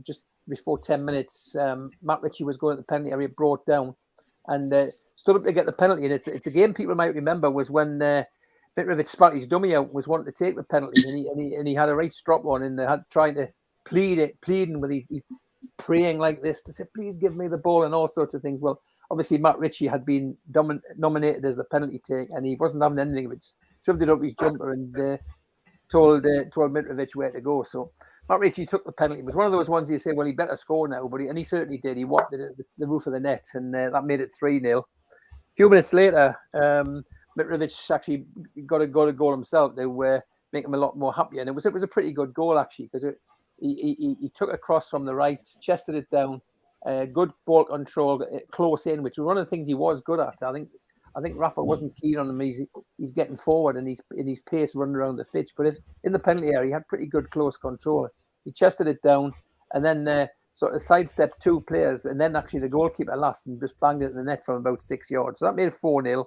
just before 10 minutes, Matt Ritchie was going to the penalty area, brought down, and stood up to get the penalty. And it's a game people might remember was when Mitrovic spat his dummy out, was wanting to take the penalty, and he had a right strop on, and they had trying to pleading with he praying like this to say, please give me the ball and all sorts of things. Well, obviously Matt Ritchie had been nominated as the penalty take, and he wasn't having anything of it. Shoved it up his jumper and told Mitrovic where to go. So Matt Ritchie took the penalty. It was one of those ones you say, well, he better score now, but he certainly did. He whopped the roof of the net, and that made it 3-0. A few minutes later, Mitrovic actually got a goal himself to make him a lot more happier. And it was a pretty good goal, actually, because he took a cross from the right, chested it down, good ball control, close in, which was one of the things he was good at. I think Rafa wasn't keen on him. He's getting forward and he's pace running around the pitch. But in the penalty area, he had pretty good close control. He chested it down and then sort of sidestepped two players, and then actually the goalkeeper last and just banged it in the net from about 6 yards. So that made it 4-0.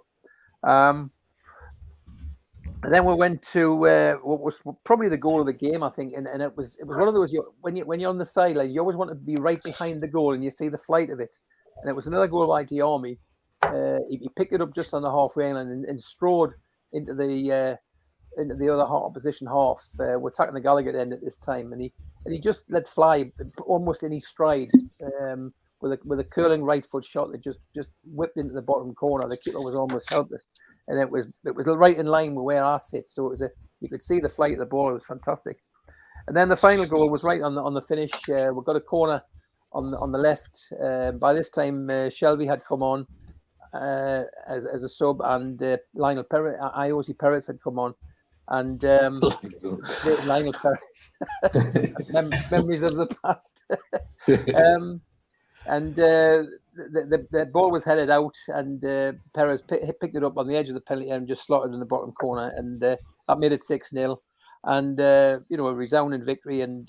And then we went to what was probably the goal of the game, I think, and it was one of those when you're on the sideline, you always want to be right behind the goal and you see the flight of it. And it was another goal by Diarmi. He picked it up just on the halfway line and strode into the other opposition half. We're attacking the Gallagher end at this time, and he just let fly almost in his stride with a curling right foot shot that just whipped into the bottom corner. The keeper was almost helpless, and it was right in line with where I sit. So it was you could see the flight of the ball. It was fantastic. And then the final goal was right on the finish. We got a corner on the left. By this time, Shelby had come on as a sub, and Lionel Perez, Iosi Perez had come on, and Lionel Perez, memories of the past. And the ball was headed out, and Perez picked it up on the edge of the penalty area and just slotted in the bottom corner, and that made it 6-0, and a resounding victory. And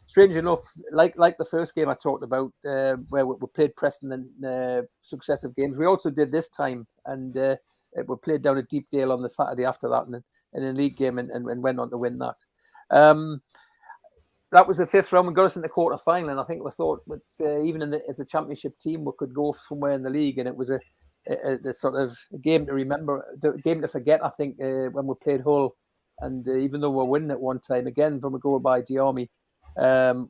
strange enough, like the first game I talked about, where we played Preston in successive games, we also did this time, and we played down at Deepdale on the Saturday after that, and in a league game, and went on to win that. That was the fifth round. We got us in the quarter final, and I think we thought, even as a championship team, we could go somewhere in the league. And it was a sort of game to remember, a game to forget. I think when we played Hull, and even though we were winning at one time, again from a goal by Diarmi,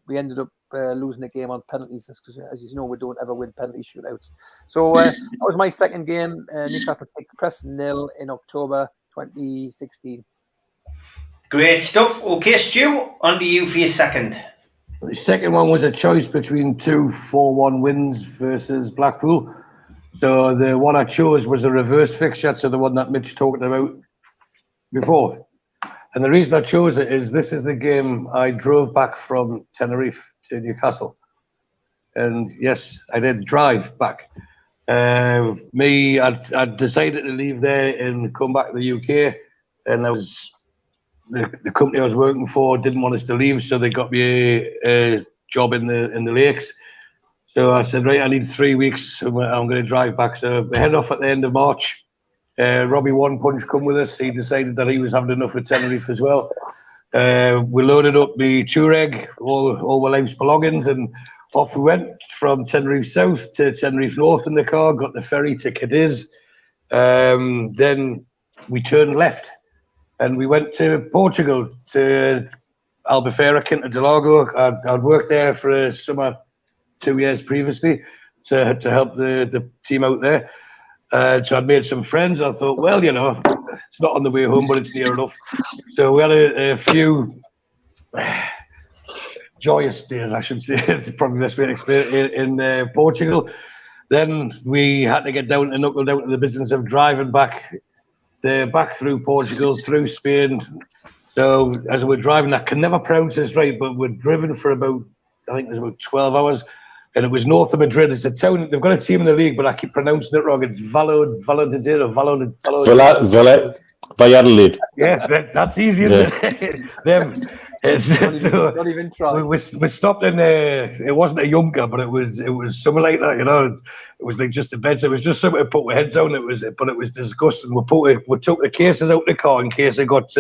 we ended up losing the game on penalties, because, as you know, we don't ever win penalty shootouts. So that was my second game. Newcastle 6, Preston 0 in October 2016. Great stuff. Okay, Stu, on to you for your second. The second one was a choice between two 4-1 wins versus Blackpool. So the one I chose was a reverse fixture to the one that Mitch talked about before. And the reason I chose it is this is the game I drove back from Tenerife to Newcastle. And yes, I did drive back. I'd decided to leave there and come back to the UK, and I was... The company I was working for didn't want us to leave, so they got me a job in the lakes. So I said, right, I need 3 weeks. I'm going to drive back. So we head off at the end of March. Robbie One Punch come with us. He decided that he was having enough with Tenerife as well. We loaded up the Touareg, all my life's belongings, and off we went from Tenerife South to Tenerife North in the car. Got the ferry to Cadiz. Then we turned left. And we went to Portugal, to Albufeira, Quinta do Lago. I'd worked there for a summer 2 years previously to help the team out there. So I'd made some friends. I thought, well, it's not on the way home, but it's near enough. So we had a few joyous days, I should say. It's probably the best way to explain it, in Portugal. Then we had to get down to the business of driving back through Portugal, through Spain. So as we're driving, I can never pronounce this right, but we're driven for about, I think it was about 12 hours. and it was north of Madrid. It's a town. They've got a team in the league, but I keep pronouncing it wrong. It's Valladolid or Valladolid. Yeah, that's easy, isn't it? Them. Not even try. We stopped in. It wasn't a Junker, but it was something like that. You know, it was like just a bed. So it was just something to put my head down. It was disgusting. We took the cases out of the car in case it got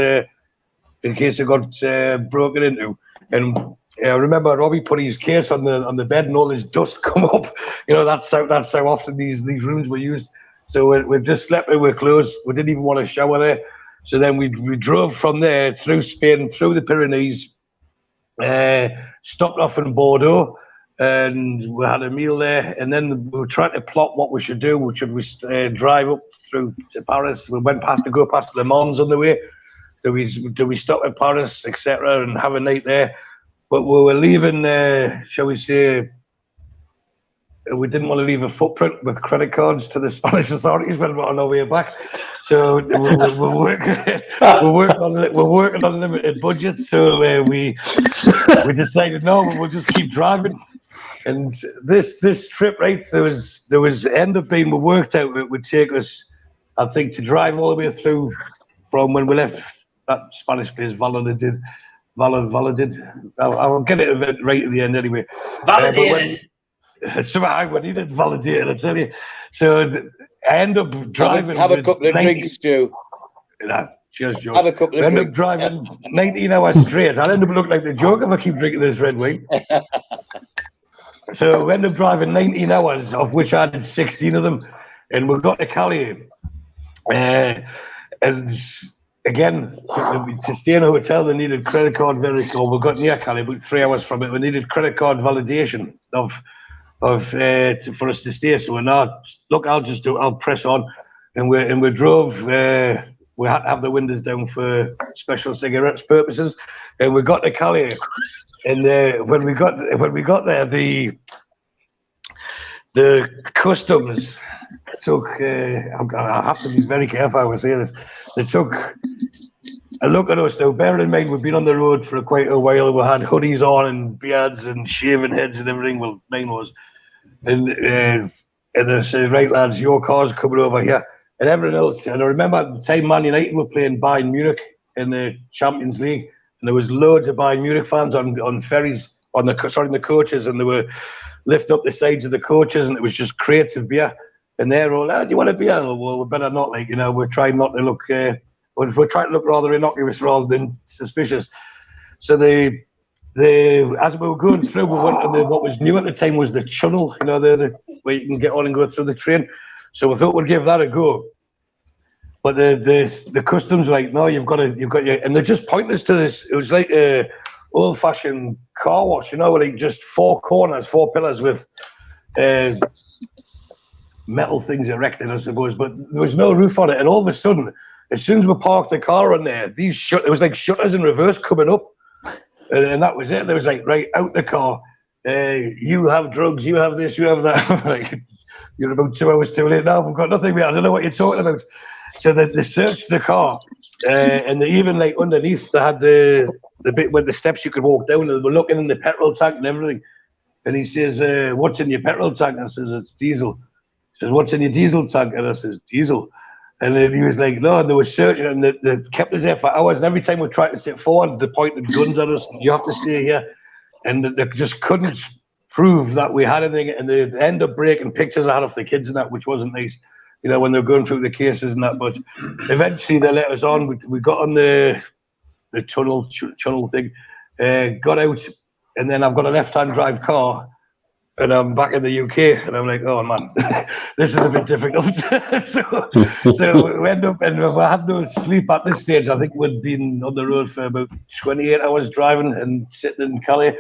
broken into. And I remember Robbie put his case on the bed, and all this dust come up. You know, that's how often these rooms were used. So we just slept in our clothes. We didn't even want to shower there. So then we drove from there through Spain, through the Pyrenees, stopped off in Bordeaux, and we had a meal there. And then we were trying to plot what we should do. Should we drive up through to Paris? We went to go past Le Mans on the way. Do we stop at Paris, etc., and have a night there? But we were leaving, shall we say, we didn't want to leave a footprint with credit cards to the Spanish authorities when we were on our way back. So we're working on limited budgets. So we decided no, we'll just keep driving. And this trip, right, there was end up being, we worked out it would take us, I think, to drive all the way through from when we left that Spanish place, Valladolid. I'll get it right at the end anyway. Validated. Somehow we needed validated, I tell you. So I end up driving. Have a couple of drinks, Stu. Cheers, Joe. Have a couple of I end drinks. up driving 19 hours straight. I'll end up looking like the joke if I keep drinking this red wine. So we end up driving 19 hours, of which I did 16 of them. And we got to Calais. And again, to stay in a hotel, they needed credit card verification. We got near Calais, about 3 hours from it. We needed credit card validation for us to stay. So we're not, look, I'll press on. And we drove, we had to have the windows down for special cigarettes purposes. And we got to Calais. And when we got there, the customs took, I have to be very careful how I say this, they took a look at us. Now, bear in mind, we've been on the road for quite a while. We had hoodies on and beards and shaving heads and everything. Well, mine was. And they said, right, lads, your car's coming over here. And everything else. And I remember at the time Man United were playing Bayern Munich in the Champions League. And there was loads of Bayern Munich fans on ferries, on the coaches. And they were lifting up the sides of the coaches. And it was just crates of beer. And they're all, do you want a beer? Well, we better not, like, you know, we're trying not to look... we're trying to look rather innocuous rather than suspicious. So as we were going through, we went to what was new at the time was the tunnel, you know, where you can get on and go through the train. So we thought we'd give that a go. But the customs were like, no, you've got your, and they're just pointing us to this. It was like a old-fashioned car wash, you know, like just four pillars with metal things erected, I suppose, but there was no roof on it. And all of a sudden, as soon as we parked the car on there, it was like shutters in reverse coming up. And that was it. There was like, right, out the car. You have drugs, you have this, you have that. Like, you're about 2 hours too late now. We've got nothing. I don't know what you're talking about. So they searched the car. And they even, like, underneath, they had the bit where the steps you could walk down. And we're looking in the petrol tank and everything. And he says, what's in your petrol tank? I says, it's diesel. He says, what's in your diesel tank? And I says, diesel. And then he was like, no, and they were searching, and they kept us there for hours. And every time we tried to sit forward, they pointed guns at us. You have to stay here. And they just couldn't prove that we had anything. And they ended up breaking pictures out of the kids and that, which wasn't nice, you know, when they were going through the cases and that. But eventually they let us on. We got on the tunnel thing, got out, and then I've got a left-hand drive car. And I'm back in the UK, and I'm like, oh man, this is a bit difficult. so we end up, and we had no sleep at this stage. I think we'd been on the road for about 28 hours driving and sitting in Calais.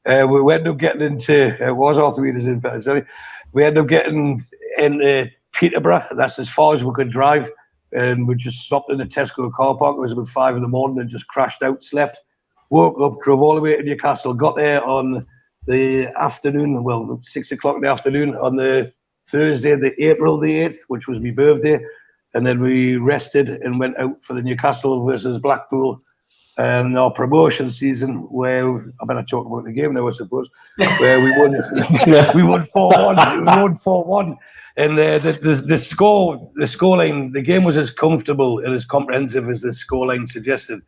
We end up getting into, it was Arthur Reader's in fact, sorry. We end up getting into Peterborough. That's as far as we could drive. And we just stopped in the Tesco car park. It was about 5 a.m. and just crashed out, slept, woke up, drove all the way to Newcastle, got there on the afternoon, well, 6 o'clock in the afternoon on the Thursday, April the 8th, which was my birthday. And then we rested and went out for the Newcastle versus Blackpool our promotion season, where I better talk about the game now, I suppose, where we won, we won 4-1. We won 4-1. And the scoreline, the game was as comfortable and as comprehensive as the scoreline suggested.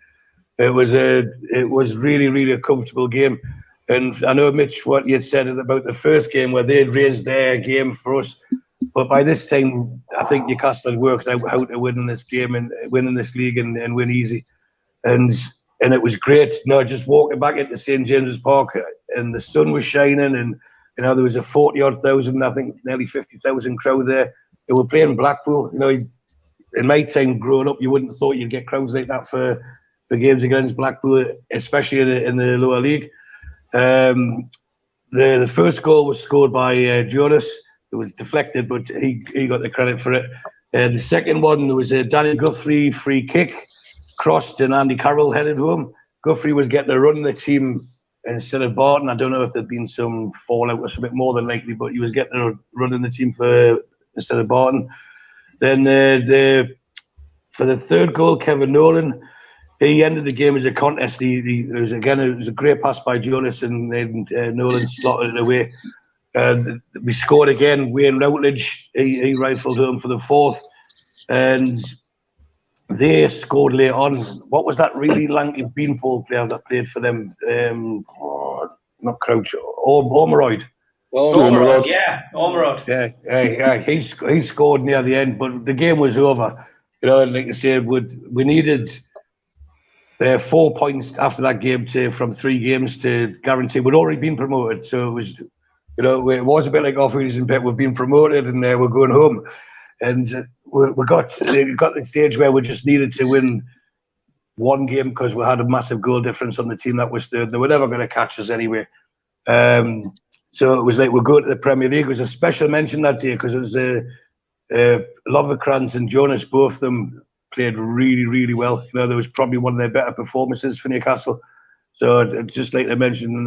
It was really, really a comfortable game. And I know, Mitch, what you had said about the first game where they'd raised their game for us. But by this time, I think Newcastle had worked out how to win in this game and win in this league and win easy. And it was great. Just walking back into St. James's Park and the sun was shining and there was a 40-odd thousand, I think nearly 50,000 crowd there. They were playing Blackpool. In my time growing up, you wouldn't have thought you'd get crowds like that for games against Blackpool, especially in the lower league. The first goal was scored by Jonas. It was deflected, but he got the credit for it. The second one, there was a Danny Guthrie free kick, crossed and Andy Carroll headed home. Guthrie was getting a run in the team instead of Barton. I don't know if there'd been some fallout or something, more than likely, but he was getting a run in the team instead of Barton. Then for the third goal, Kevin Nolan, he ended the game as a contest. It was a great pass by Jonas, and then Nolan slotted it away. We scored again. Wayne Routledge, he rifled home for the fourth, and they scored late on. What was that really lanky beanpole player that played for them? Not Crouch, Ormerod. Ormerod, yeah, Ormerod. Yeah, he scored near the end, but the game was over. Like I said, we needed 4 points after that game from 3 games to guarantee. We'd already been promoted, so it was. It was a bit like Offies and Pet. We've been promoted and we're going home. And we got to the stage where we just needed to win one game because we had a massive goal difference on the team that was third. They were never going to catch us anyway. So it was like we're going to the Premier League. It was a special mention that day because it was Loverkrantz and Jonas, both of them played really, really well. There was probably one of their better performances for Newcastle. So I'd just like to mention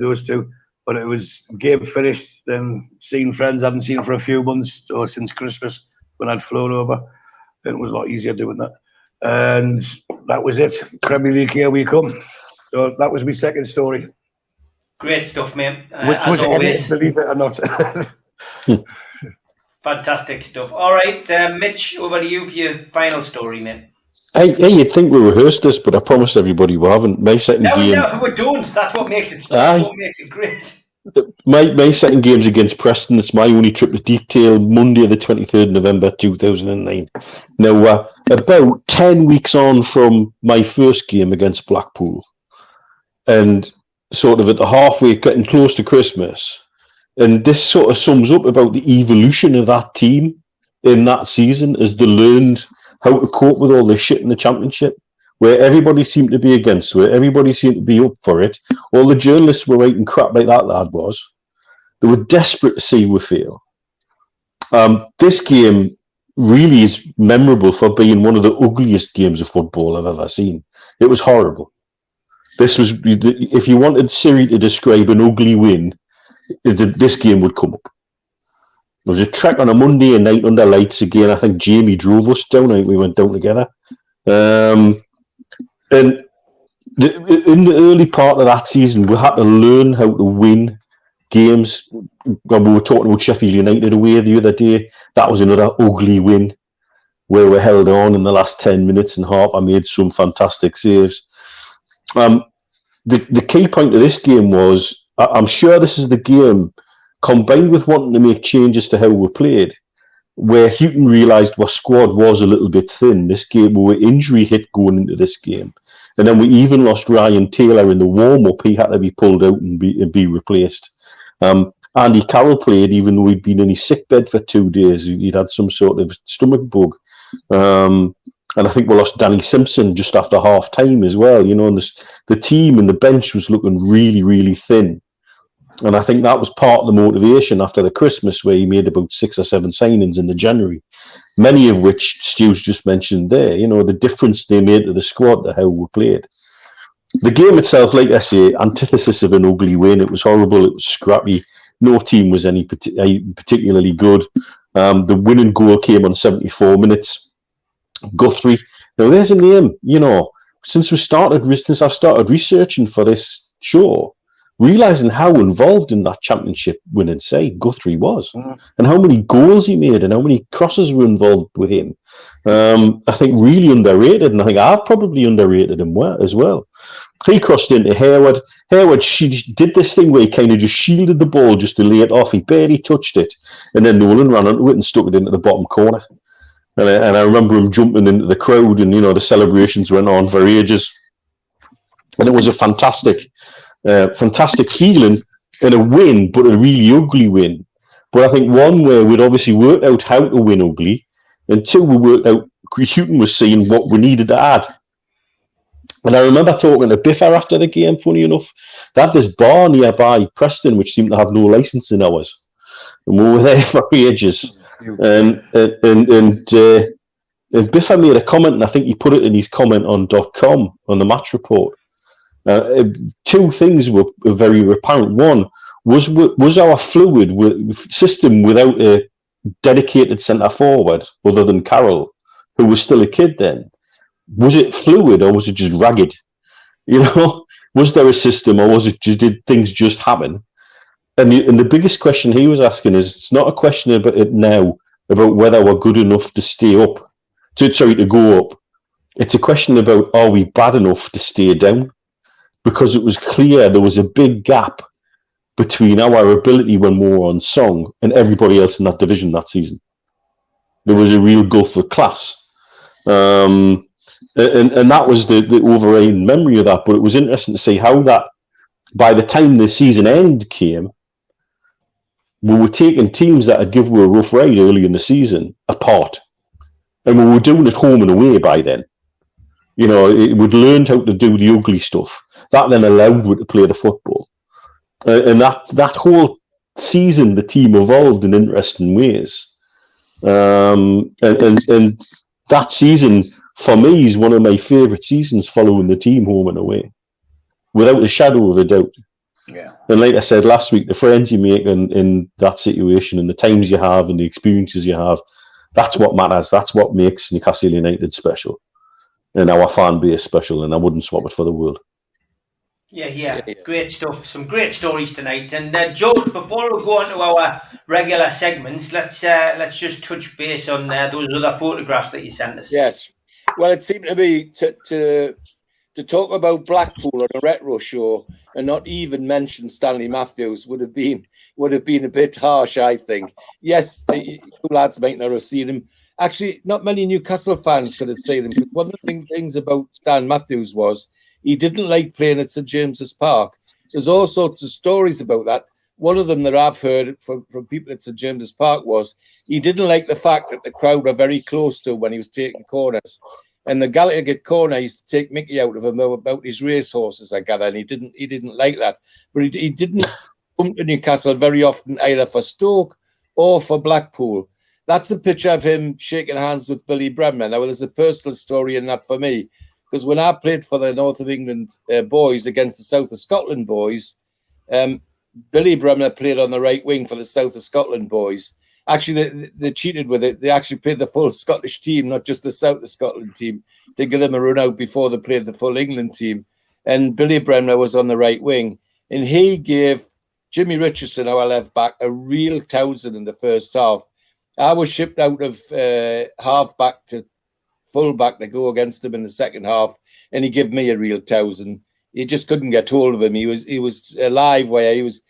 those two. But it was game finished, then seeing friends I hadn't seen for a few months or since Christmas when I'd flown over. It was a lot easier doing that. And that was it. Premier League, here we come. So that was my second story. Great stuff, mate. Which as was always. Believe it or not. Fantastic stuff. All right, Mitch, over to you for your final story, mate. Hey, you'd think we rehearsed this, but I promised everybody we haven't. My second game. No, we don't. That's what makes it. That's what makes it great. My second game's against Preston. It's my only trip to Deepdale, Monday, the 23rd November 2009. Now, about 10 weeks on from my first game against Blackpool, and sort of at the halfway, getting close to Christmas, and this sort of sums up about the evolution of that team in that season as they learned how to cope with all this shit in the Championship, where everybody seemed to be against it, everybody seemed to be up for it. All the journalists were writing crap like that lad was. They were desperate to see we fail. This game really is memorable for being one of the ugliest games of football I've ever seen. It was horrible. This was, if you wanted Siri to describe an ugly win, this game would come up. It was a trek on a Monday night under lights again. I think Jamie drove us down. I think we went down together. And in the early part of that season, we had to learn how to win games. We were talking about Sheffield United away the other day. That was another ugly win where we held on in the last 10 minutes and Harper made some fantastic saves. The key point of this game was, I'm sure this is the game, combined with wanting to make changes to how we played, where Houghton realised our squad was a little bit thin. This game, we were injury hit going into this game. And then we even lost Ryan Taylor in the warm-up. He had to be pulled out and be replaced. Andy Carroll played, even though he'd been in his sick bed for 2 days. He'd had some sort of stomach bug. And I think we lost Danny Simpson just after half-time as well. And the team and the bench was looking really, really thin. And I think that was part of the motivation after the Christmas, where he made about 6 or 7 signings in the January, many of which Stu's just mentioned there. The difference they made to the squad, to how we played. The game itself, like I say, antithesis of an ugly win. It was horrible. It was scrappy. No team was any particularly good. The winning goal came on 74 minutes. Guthrie. Now, there's a name, since I've started researching for this show, realizing how involved in that championship winning side Guthrie was, and how many goals he made, and how many crosses were involved with him. I think really underrated, and I think I've probably underrated him as well. He crossed into Hayward. Hayward, she did this thing where he kind of just shielded the ball just to lay it off. He barely touched it, and then Nolan ran into it and stuck it into the bottom corner. And I remember him jumping into the crowd, and the celebrations went on for ages. And it was a fantastic feeling and a win, but a really ugly win. But I think one where we'd obviously worked out how to win ugly, and two, we worked out Houghton was seeing what we needed to add. And I remember talking to Biffa after the game, funny enough. They had this bar nearby Preston, which seemed to have no licensing hours. And we were there for ages. And Biffa made a comment, and I think he put it in his comment on .com, on the match report. Two things were very apparent. One was our fluid system without a dedicated centre forward other than Carroll, who was still a kid then. Was it fluid or was it just ragged? Was there a system, or was it just, did things just happen? And the biggest question he was asking is, it's not a question about it now, about whether we're good enough to stay up, to go up. It's a question about, are we bad enough to stay down? Because it was clear there was a big gap between our ability when we were on song and everybody else in that division that season. There was a real gulf of class. And that was the overriding memory of that. But it was interesting to see how that, by the time the season end came, we were taking teams that had given us a rough ride early in the season apart. And we were doing it home and away by then. We'd learned how to do the ugly stuff. That then allowed we to play the football. And that whole season, the team evolved in interesting ways. And that season, for me, is one of my favourite seasons following the team home and away, without a shadow of a doubt. Yeah. And like I said last week, the friends you make in that situation, and the times you have and the experiences you have, that's what matters. That's what makes Newcastle United special and our fan base special, and I wouldn't swap it for the world. Yeah. Great stuff. Some great stories tonight. And George, before we go on to our regular segments, let's just touch base on those other photographs that you sent us. Yes. Well, it seemed to be to talk about Blackpool on a retro show and not even mention Stanley Matthews would have been a bit harsh, I think. Yes, you lads might not have seen him. Actually, not many Newcastle fans could have seen him. Because one of the things about Stan Matthews was he didn't like playing at St James's Park. There's all sorts of stories about that. One of them that I've heard from people at St James's Park was he didn't like the fact that the crowd were very close to him when he was taking corners. And the Gallagher corner used to take Mickey out of him about his racehorses, I gather, and he didn't like that. But he didn't come to Newcastle very often either for Stoke or for Blackpool. That's a picture of him shaking hands with Billy Bremner. Now, there's a personal story in that for me, because when I played for the North of England boys against the South of Scotland boys, Billy Bremner played on the right wing for the South of Scotland boys. Actually, they cheated with it. They actually played the full Scottish team, not just the South of Scotland team, to give them a run out before they played the full England team. And Billy Bremner was on the right wing. And he gave Jimmy Richardson, our left back, a real thousand in the first half. I was shipped out of half back to full back to go against him in the second half, and he gave me a real thousand. You just couldn't get hold of him. He was a live wire. He was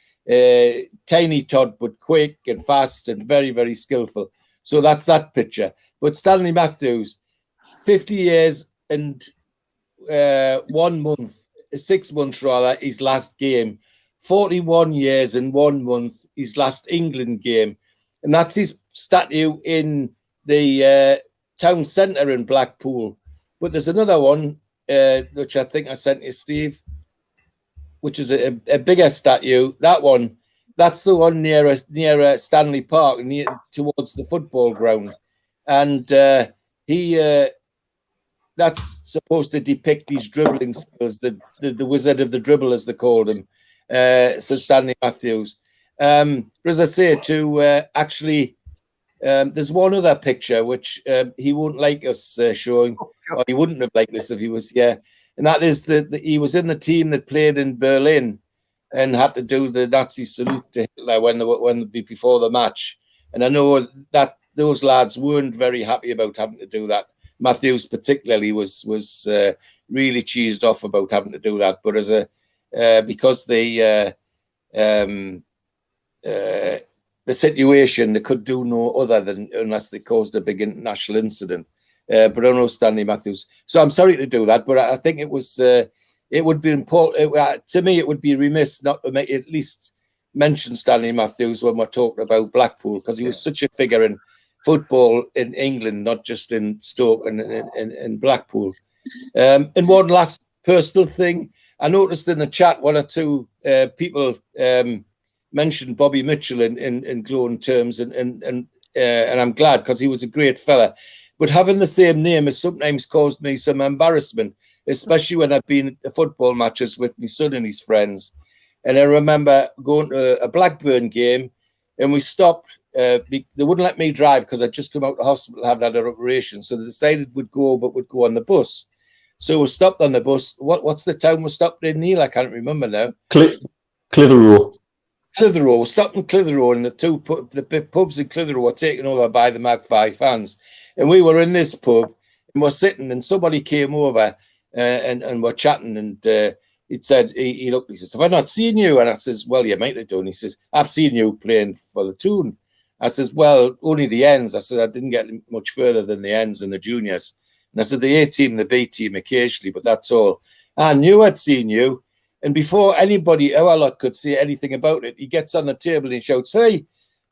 tiny tot, but quick and fast and very, very skillful. So that's that picture. But Stanley Matthews, 50 years and 1 month, 6 months rather, his last game. 41 years and 1 month, his last England game. And that's his statue in the town centre in Blackpool. But there's another one, which I think I sent you, Steve, which is a bigger statue. That one, that's the one near Stanley Park, towards the football ground. And that's supposed to depict his dribbling skills, the wizard of the dribble, as they called him, Sir Stanley Matthews. But as I say, there's one other picture which he won't like us showing, or he wouldn't have liked this if he was here. and that is that he was in the team that played in Berlin and had to do the Nazi salute to Hitler before the match. And I know that those lads weren't very happy about having to do that. Matthews particularly was really cheesed off about having to do that. But because the situation, they could do no other than unless they caused a big international incident. But I don't know Stanley Matthews. So I'm sorry to do that, but I think it was it would be important to me. It would be remiss not to at least mention Stanley Matthews when we're talking about Blackpool, because he was such a figure in football in England, not just in Stoke and in Blackpool. And one last personal thing, I noticed in the chat one or two people mentioned Bobby Mitchell in glowing terms, and I'm glad, because he was a great fella. But having the same name has sometimes caused me some embarrassment, especially when I've been at football matches with my son and his friends. And I remember going to a Blackburn game, and we stopped. They wouldn't let me drive because I'd just come out of the hospital having had an operation. So they decided we'd go on the bus. So we stopped on the bus. What's the town we stopped in, Neil? I can't remember now. Clitheroe. Clitheroe. We stopped in Clitheroe, and the pubs in Clitheroe were taken over by the Magpie fans. And we were in this pub, and we're sitting, and somebody came over and we're chatting, and he said, he looked, he says, "Have I not seen you?" And I says, "Well, you might have done." He says, "I've seen you playing for the Toon." I says, "Well, only the ends." I said, "I didn't get much further than the ends and the juniors." And I said, "The A team and the B team occasionally, but that's all." I knew I'd seen you. And before anybody, our lot, could say anything about it, he gets on the table and he shouts, "Hey,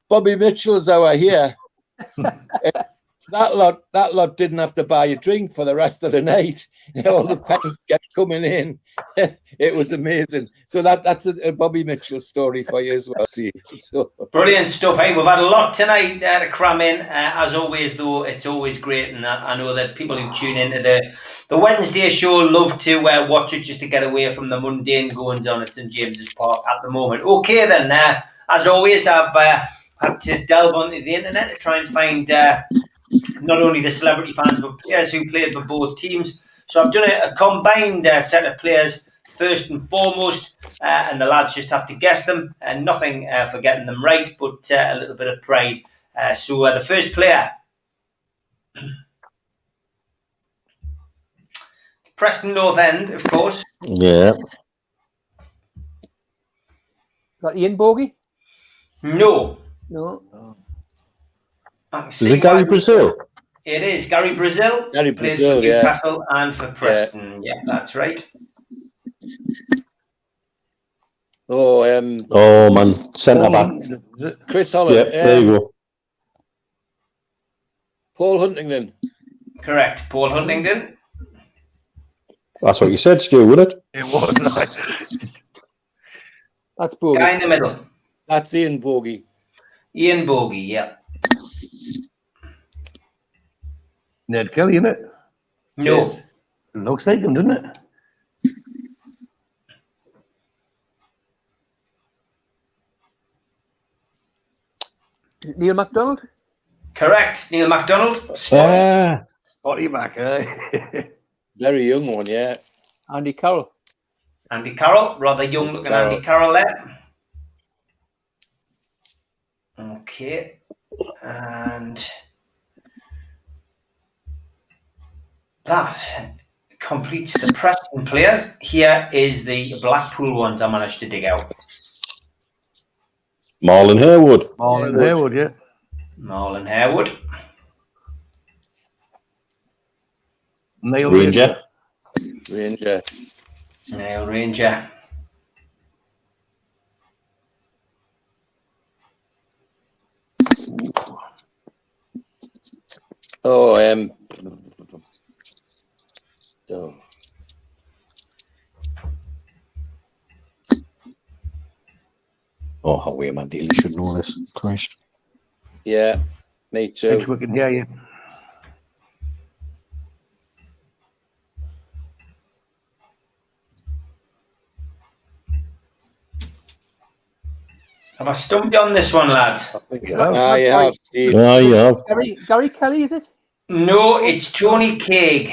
Bobby Mitchell's over here." That lot didn't have to buy a drink for the rest of the night. All the pens kept coming in. It was amazing. So that's a Bobby Mitchell story for you as well, Steve. So. Brilliant stuff. Hey, we've had a lot tonight to cram in. As always, though, it's always great, and I know that people who tune into the Wednesday show love to watch it just to get away from the mundane goings on at St James's Park at the moment. Okay, then. As always, I've had to delve onto the internet to try and find not only the celebrity fans, but players who played for both teams. So I've done a combined set of players first and foremost, and the lads just have to guess them, and nothing for getting them right, but a little bit of pride. So the first player, Preston North End, of course. Yeah. Is that Ian Bogey? No. Is it Gary Brazil? It is Gary Brazil. Gary Plays Brazil, for Newcastle and for Preston. Yeah, that's right. Oh, man, centre back. Chris Holland. Yeah, there you go. Paul Huntington. Correct, Paul Huntington. That's what you said, Stu, wasn't it? It was. That's Bogey. Guy in the middle. That's Ian Bogey. Ian Bogey, yeah. Ned Kelly, isn't it? No. Yes. Looks like him, doesn't it? Neil MacDonald? Correct, Neil MacDonald. Spotty Mac, Very young one, yeah. Andy Carroll. Andy Carroll, rather young looking Carroll. Andy Carroll there. Okay. And that completes the Preston players. Here is the Blackpool ones I managed to dig out. Marlon Harewood. Marlon Harewood, yeah. Marlon Harewood. Neil Ranger. Ranger. Neil Ranger. Oh, Oh, how way, man, you should know this. Christ. yeah, me too. Thanks, we can hear you. Have I stumped you on this one, lads? You have, Steve. Ah, yeah. Gary Kelly, is it? No, it's Tony Craig.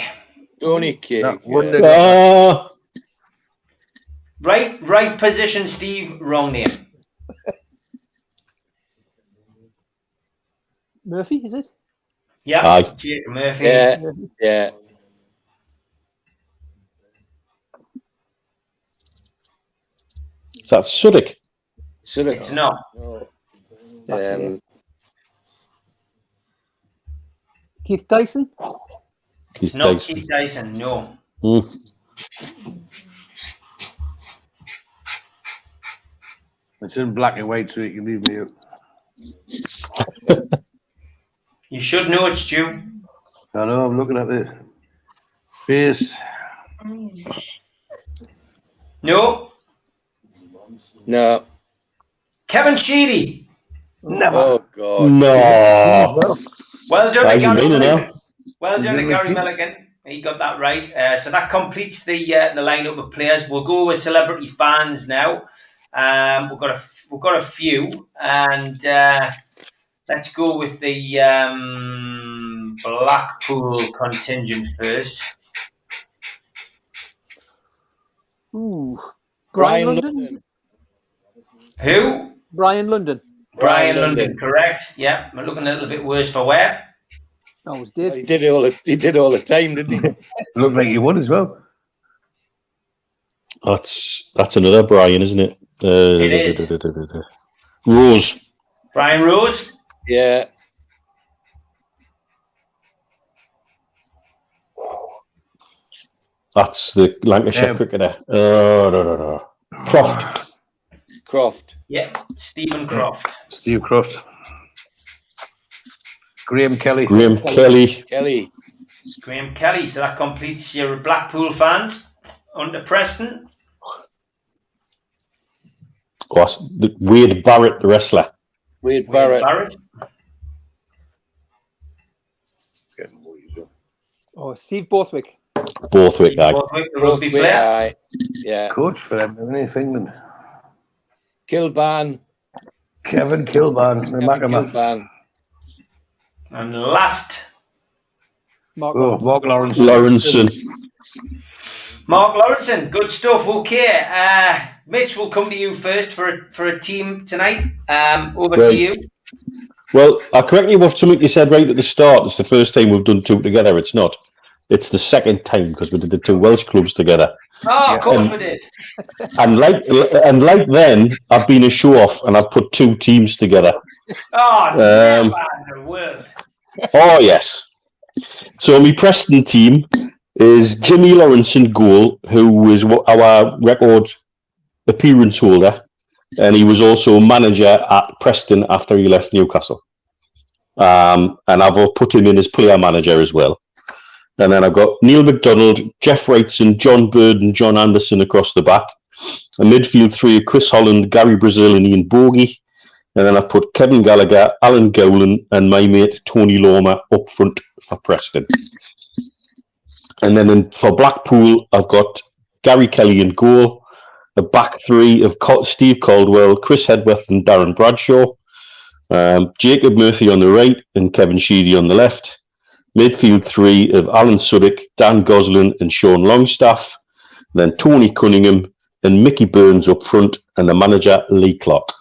Tony Cake. That wouldn't have Right position, Steve. Wrong name. Murphy, is it? Yeah. Aye. Jacob Murphy. Yeah. Is that Suddick? It's not. Keith Dyson? It's not Keith Dyson. No. It's in black and white, so you can leave me out. You should know it, Stu. I know, I'm looking at the face. No. Kevin Sheedy. Never. Oh God. No. Well done, Why is he Gary meaning Milligan. now? Well done, Gary Milligan. He got that right. So that completes the lineup of players. We'll go with celebrity fans now. We've got a few, and let's go with the Blackpool contingent first. Ooh. Brian London? Who? Brian London. Brian London, correct. Yeah, we're looking a little bit worse for wear. No, it was Dave. He did all the time, didn't he? Looked like you would as well. That's another Brian, isn't it? It is. Rose. Brian Rose. Yeah. That's the Lancashire cricketer. Croft. Yeah, Stephen Croft. Steve Croft. Graham Kelly. Graham Kelly. Graham Kelly. So that completes your Blackpool fans. Under Preston. Wade Barrett, the wrestler. Wade Barrett. Oh, Steve Borthwick. Borthwick, the rugby player. Yeah. Coach for them, isn't he, England? Kilban. Kevin Kilban. Kilban. And last. Mark Lawrenson. Mark Lawrenson, good stuff. Okay, Mitch, we'll come to you first for a team tonight. Over to you. Well, I correct you with something you said right at the start. It's the first time we've done two together. It's not. It's the second time because we did the two Welsh clubs together. Oh, of course we did. And like then, I've been a show off and I've put two teams together. Oh, never in the world. Oh yes. So my Preston team is Jimmy Lawrence in goal, who was our record appearance holder, and he was also manager at Preston after he left Newcastle. And I've put him in as player manager as well. And then I've got Neil McDonald, Jeff Wrightson, John Bird and John Anderson across the back. A midfield three, Chris Holland, Gary Brazil and Ian Bogie. And then I've put Kevin Gallagher, Alan Gowland and my mate Tony Lormer up front for Preston. And then for Blackpool, I've got Gary Kelly in goal, a back three of Steve Caldwell, Chris Hedworth and Darren Bradshaw, Jacob Murphy on the right and Kevin Sheedy on the left, midfield three of Alan Suddick, Dan Goslin and Sean Longstaff, then Tony Cunningham and Mickey Burns up front, and the manager Lee Clark.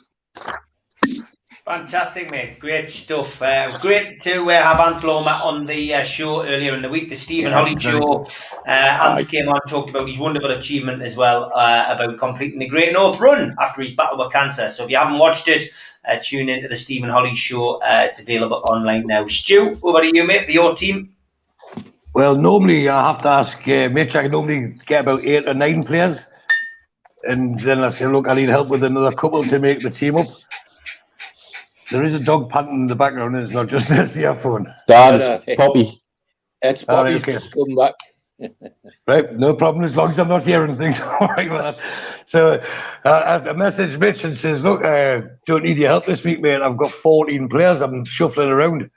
Fantastic, mate. Great stuff. Great to have Anth Loma on the show earlier in the week, the Stephen Holly show. Anth came on and talked about his wonderful achievement as well, about completing the Great North Run after his battle with cancer. So if you haven't watched it, tune into the Stephen Holly show. It's available online now. Stu, over to you, mate, for your team. Well, normally I have to ask Mitch. I can normally get about 8 or 9 players. And then I say, look, I need help with another couple to make the team up. There is a dog panting in the background, and it's not just this earphone. Dad, it's Poppy. It's Poppy's just come back. Right, no problem, as long as I'm not hearing things. All right with that. So I messaged Mitch and says, look, don't need your help this week, mate. I've got 14 players. I'm shuffling around.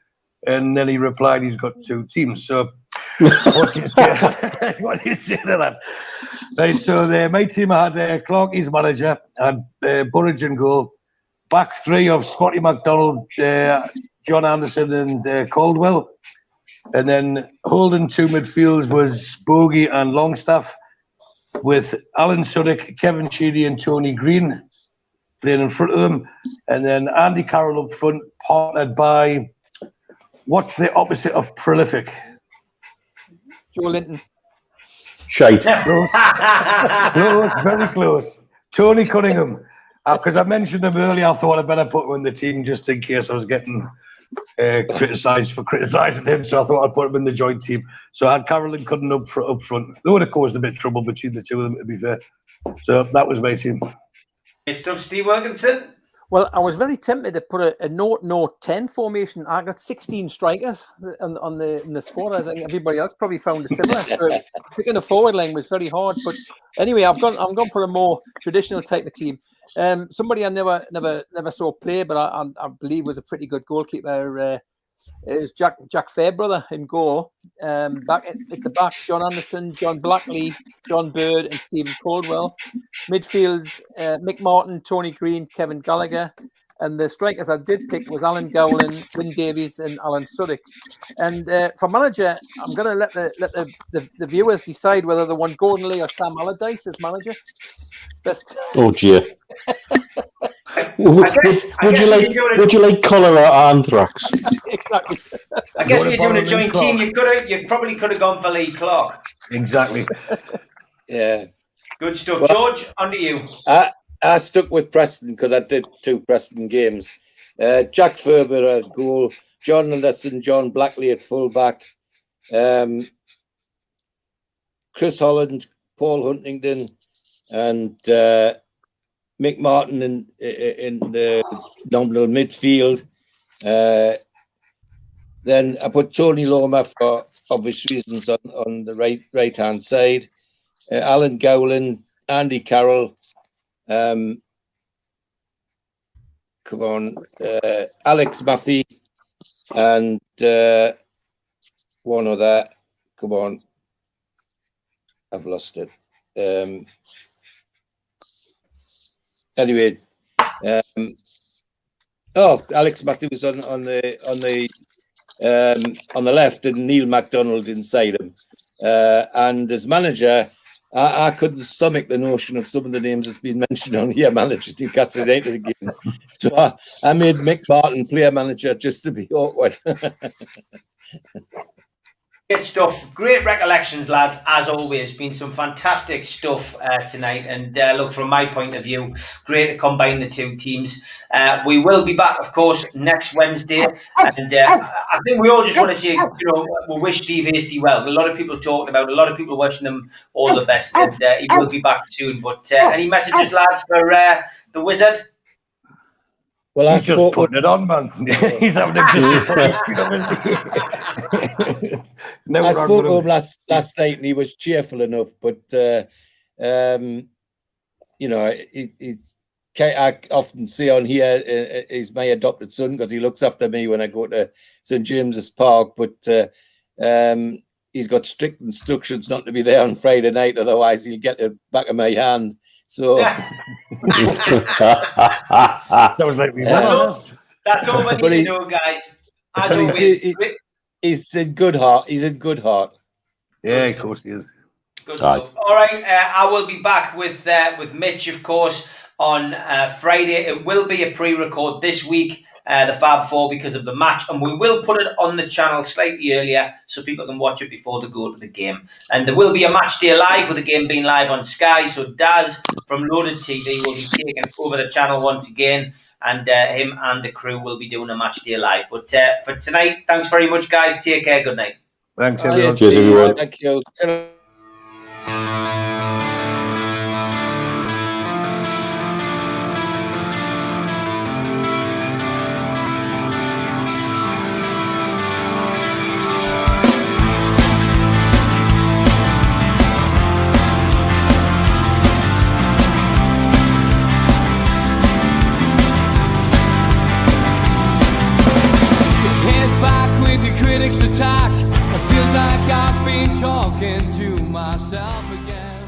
And then he replied he's got 2 teams. So what do you say? What do you say to that? Right, so my team, I had Clark, his manager, and Burridge in goal. Back three of Spotty McDonald, John Anderson and Caldwell. And then holding two midfields was Bogey and Longstaff, with Alan Suddick, Kevin Sheedy and Tony Green playing in front of them. And then Andy Carroll up front, partnered by, what's the opposite of prolific? Joe Linton. Shite. Close. Close, very close. Tony Cunningham. Because I mentioned him earlier, I thought I'd better put him in the team just in case I was getting criticised for criticising him. So I thought I'd put him in the joint team. So I had Carroll and Cunningham up front. They would have caused a bit of trouble between the two of them, to be fair. So that was my team. Good stuff, Steve Wilkinson. Well, I was very tempted to put a 0-10 formation. I got 16 strikers on the squad. I think everybody else probably found it similar. So picking a forward line was very hard. But anyway, I'm gone for a more traditional type of team. Somebody I never saw play, but I believe was a pretty good goalkeeper. It was Jack Fairbrother in goal. Back at the back, John Anderson, John Blackley, John Bird, and Stephen Caldwell. Midfield, Mick Martin, Tony Green, Kevin Gallagher. And the strikers I did pick was Alan Gowland, Wyn Davies, and Alan Suddick. And for manager, I'm going to let the viewers decide whether they want Gordon Lee or Sam Allardyce as manager. Best. Oh dear. Would you like cholera or anthrax? Exactly. I guess when you're doing a joint team, you probably could have gone for Lee Clark. Exactly. Yeah. Good stuff. George, on to you. I stuck with Preston because I did 2 Preston games. Jack Ferber at goal, John Anderson, John Blackley at fullback, Chris Holland, Paul Huntington, and Mick Martin in the nominal midfield. Then I put Tony Loma for obvious reasons on the right hand side. Alan Gowland, Andy Carroll. Come on, Alex Matthew, and one other. Come on, I've lost it. Anyway, Alex Matthew was on the left, and Neil MacDonald inside him. And as manager, I couldn't stomach the notion of some of the names that's been mentioned on here, manager Newcastle United again. So I made Mick Martin player manager just to be awkward. Good stuff. Great recollections, lads. As always, been some fantastic stuff tonight. And look, from my point of view, great to combine the two teams. We will be back, of course, next Wednesday. And I think we all just want to say, we wish Steve Hasty well. A lot of people talking about, a lot of people wishing him all the best. And he will be back soon. But any messages, lads, for the Wizard? Well, he's just putting it on, man. He's having a I spoke to him last night, and he was cheerful enough. But I often say on here, he's my adopted son because he looks after me when I go to St James's Park. But he's got strict instructions not to be there on Friday night, otherwise he'll get the back of my hand. So sounds like me. That's all we need to know, guys. As always, he's in good heart. He's in good heart. Yeah, of course he is. Good stuff. All right, I will be back with Mitch, of course, on Friday. It will be a pre-record this week, the Fab Four, because of the match, and we will put it on the channel slightly earlier so people can watch it before they go to the game. And there will be a match day live, with the game being live on Sky. So Daz from Loaded TV will be taking over the channel once again, and him and the crew will be doing a match day live. But for tonight, thanks very much, guys. Take care. Good night. Thanks, everyone. Cheers, everyone. Thank you. Head back with the critics of time.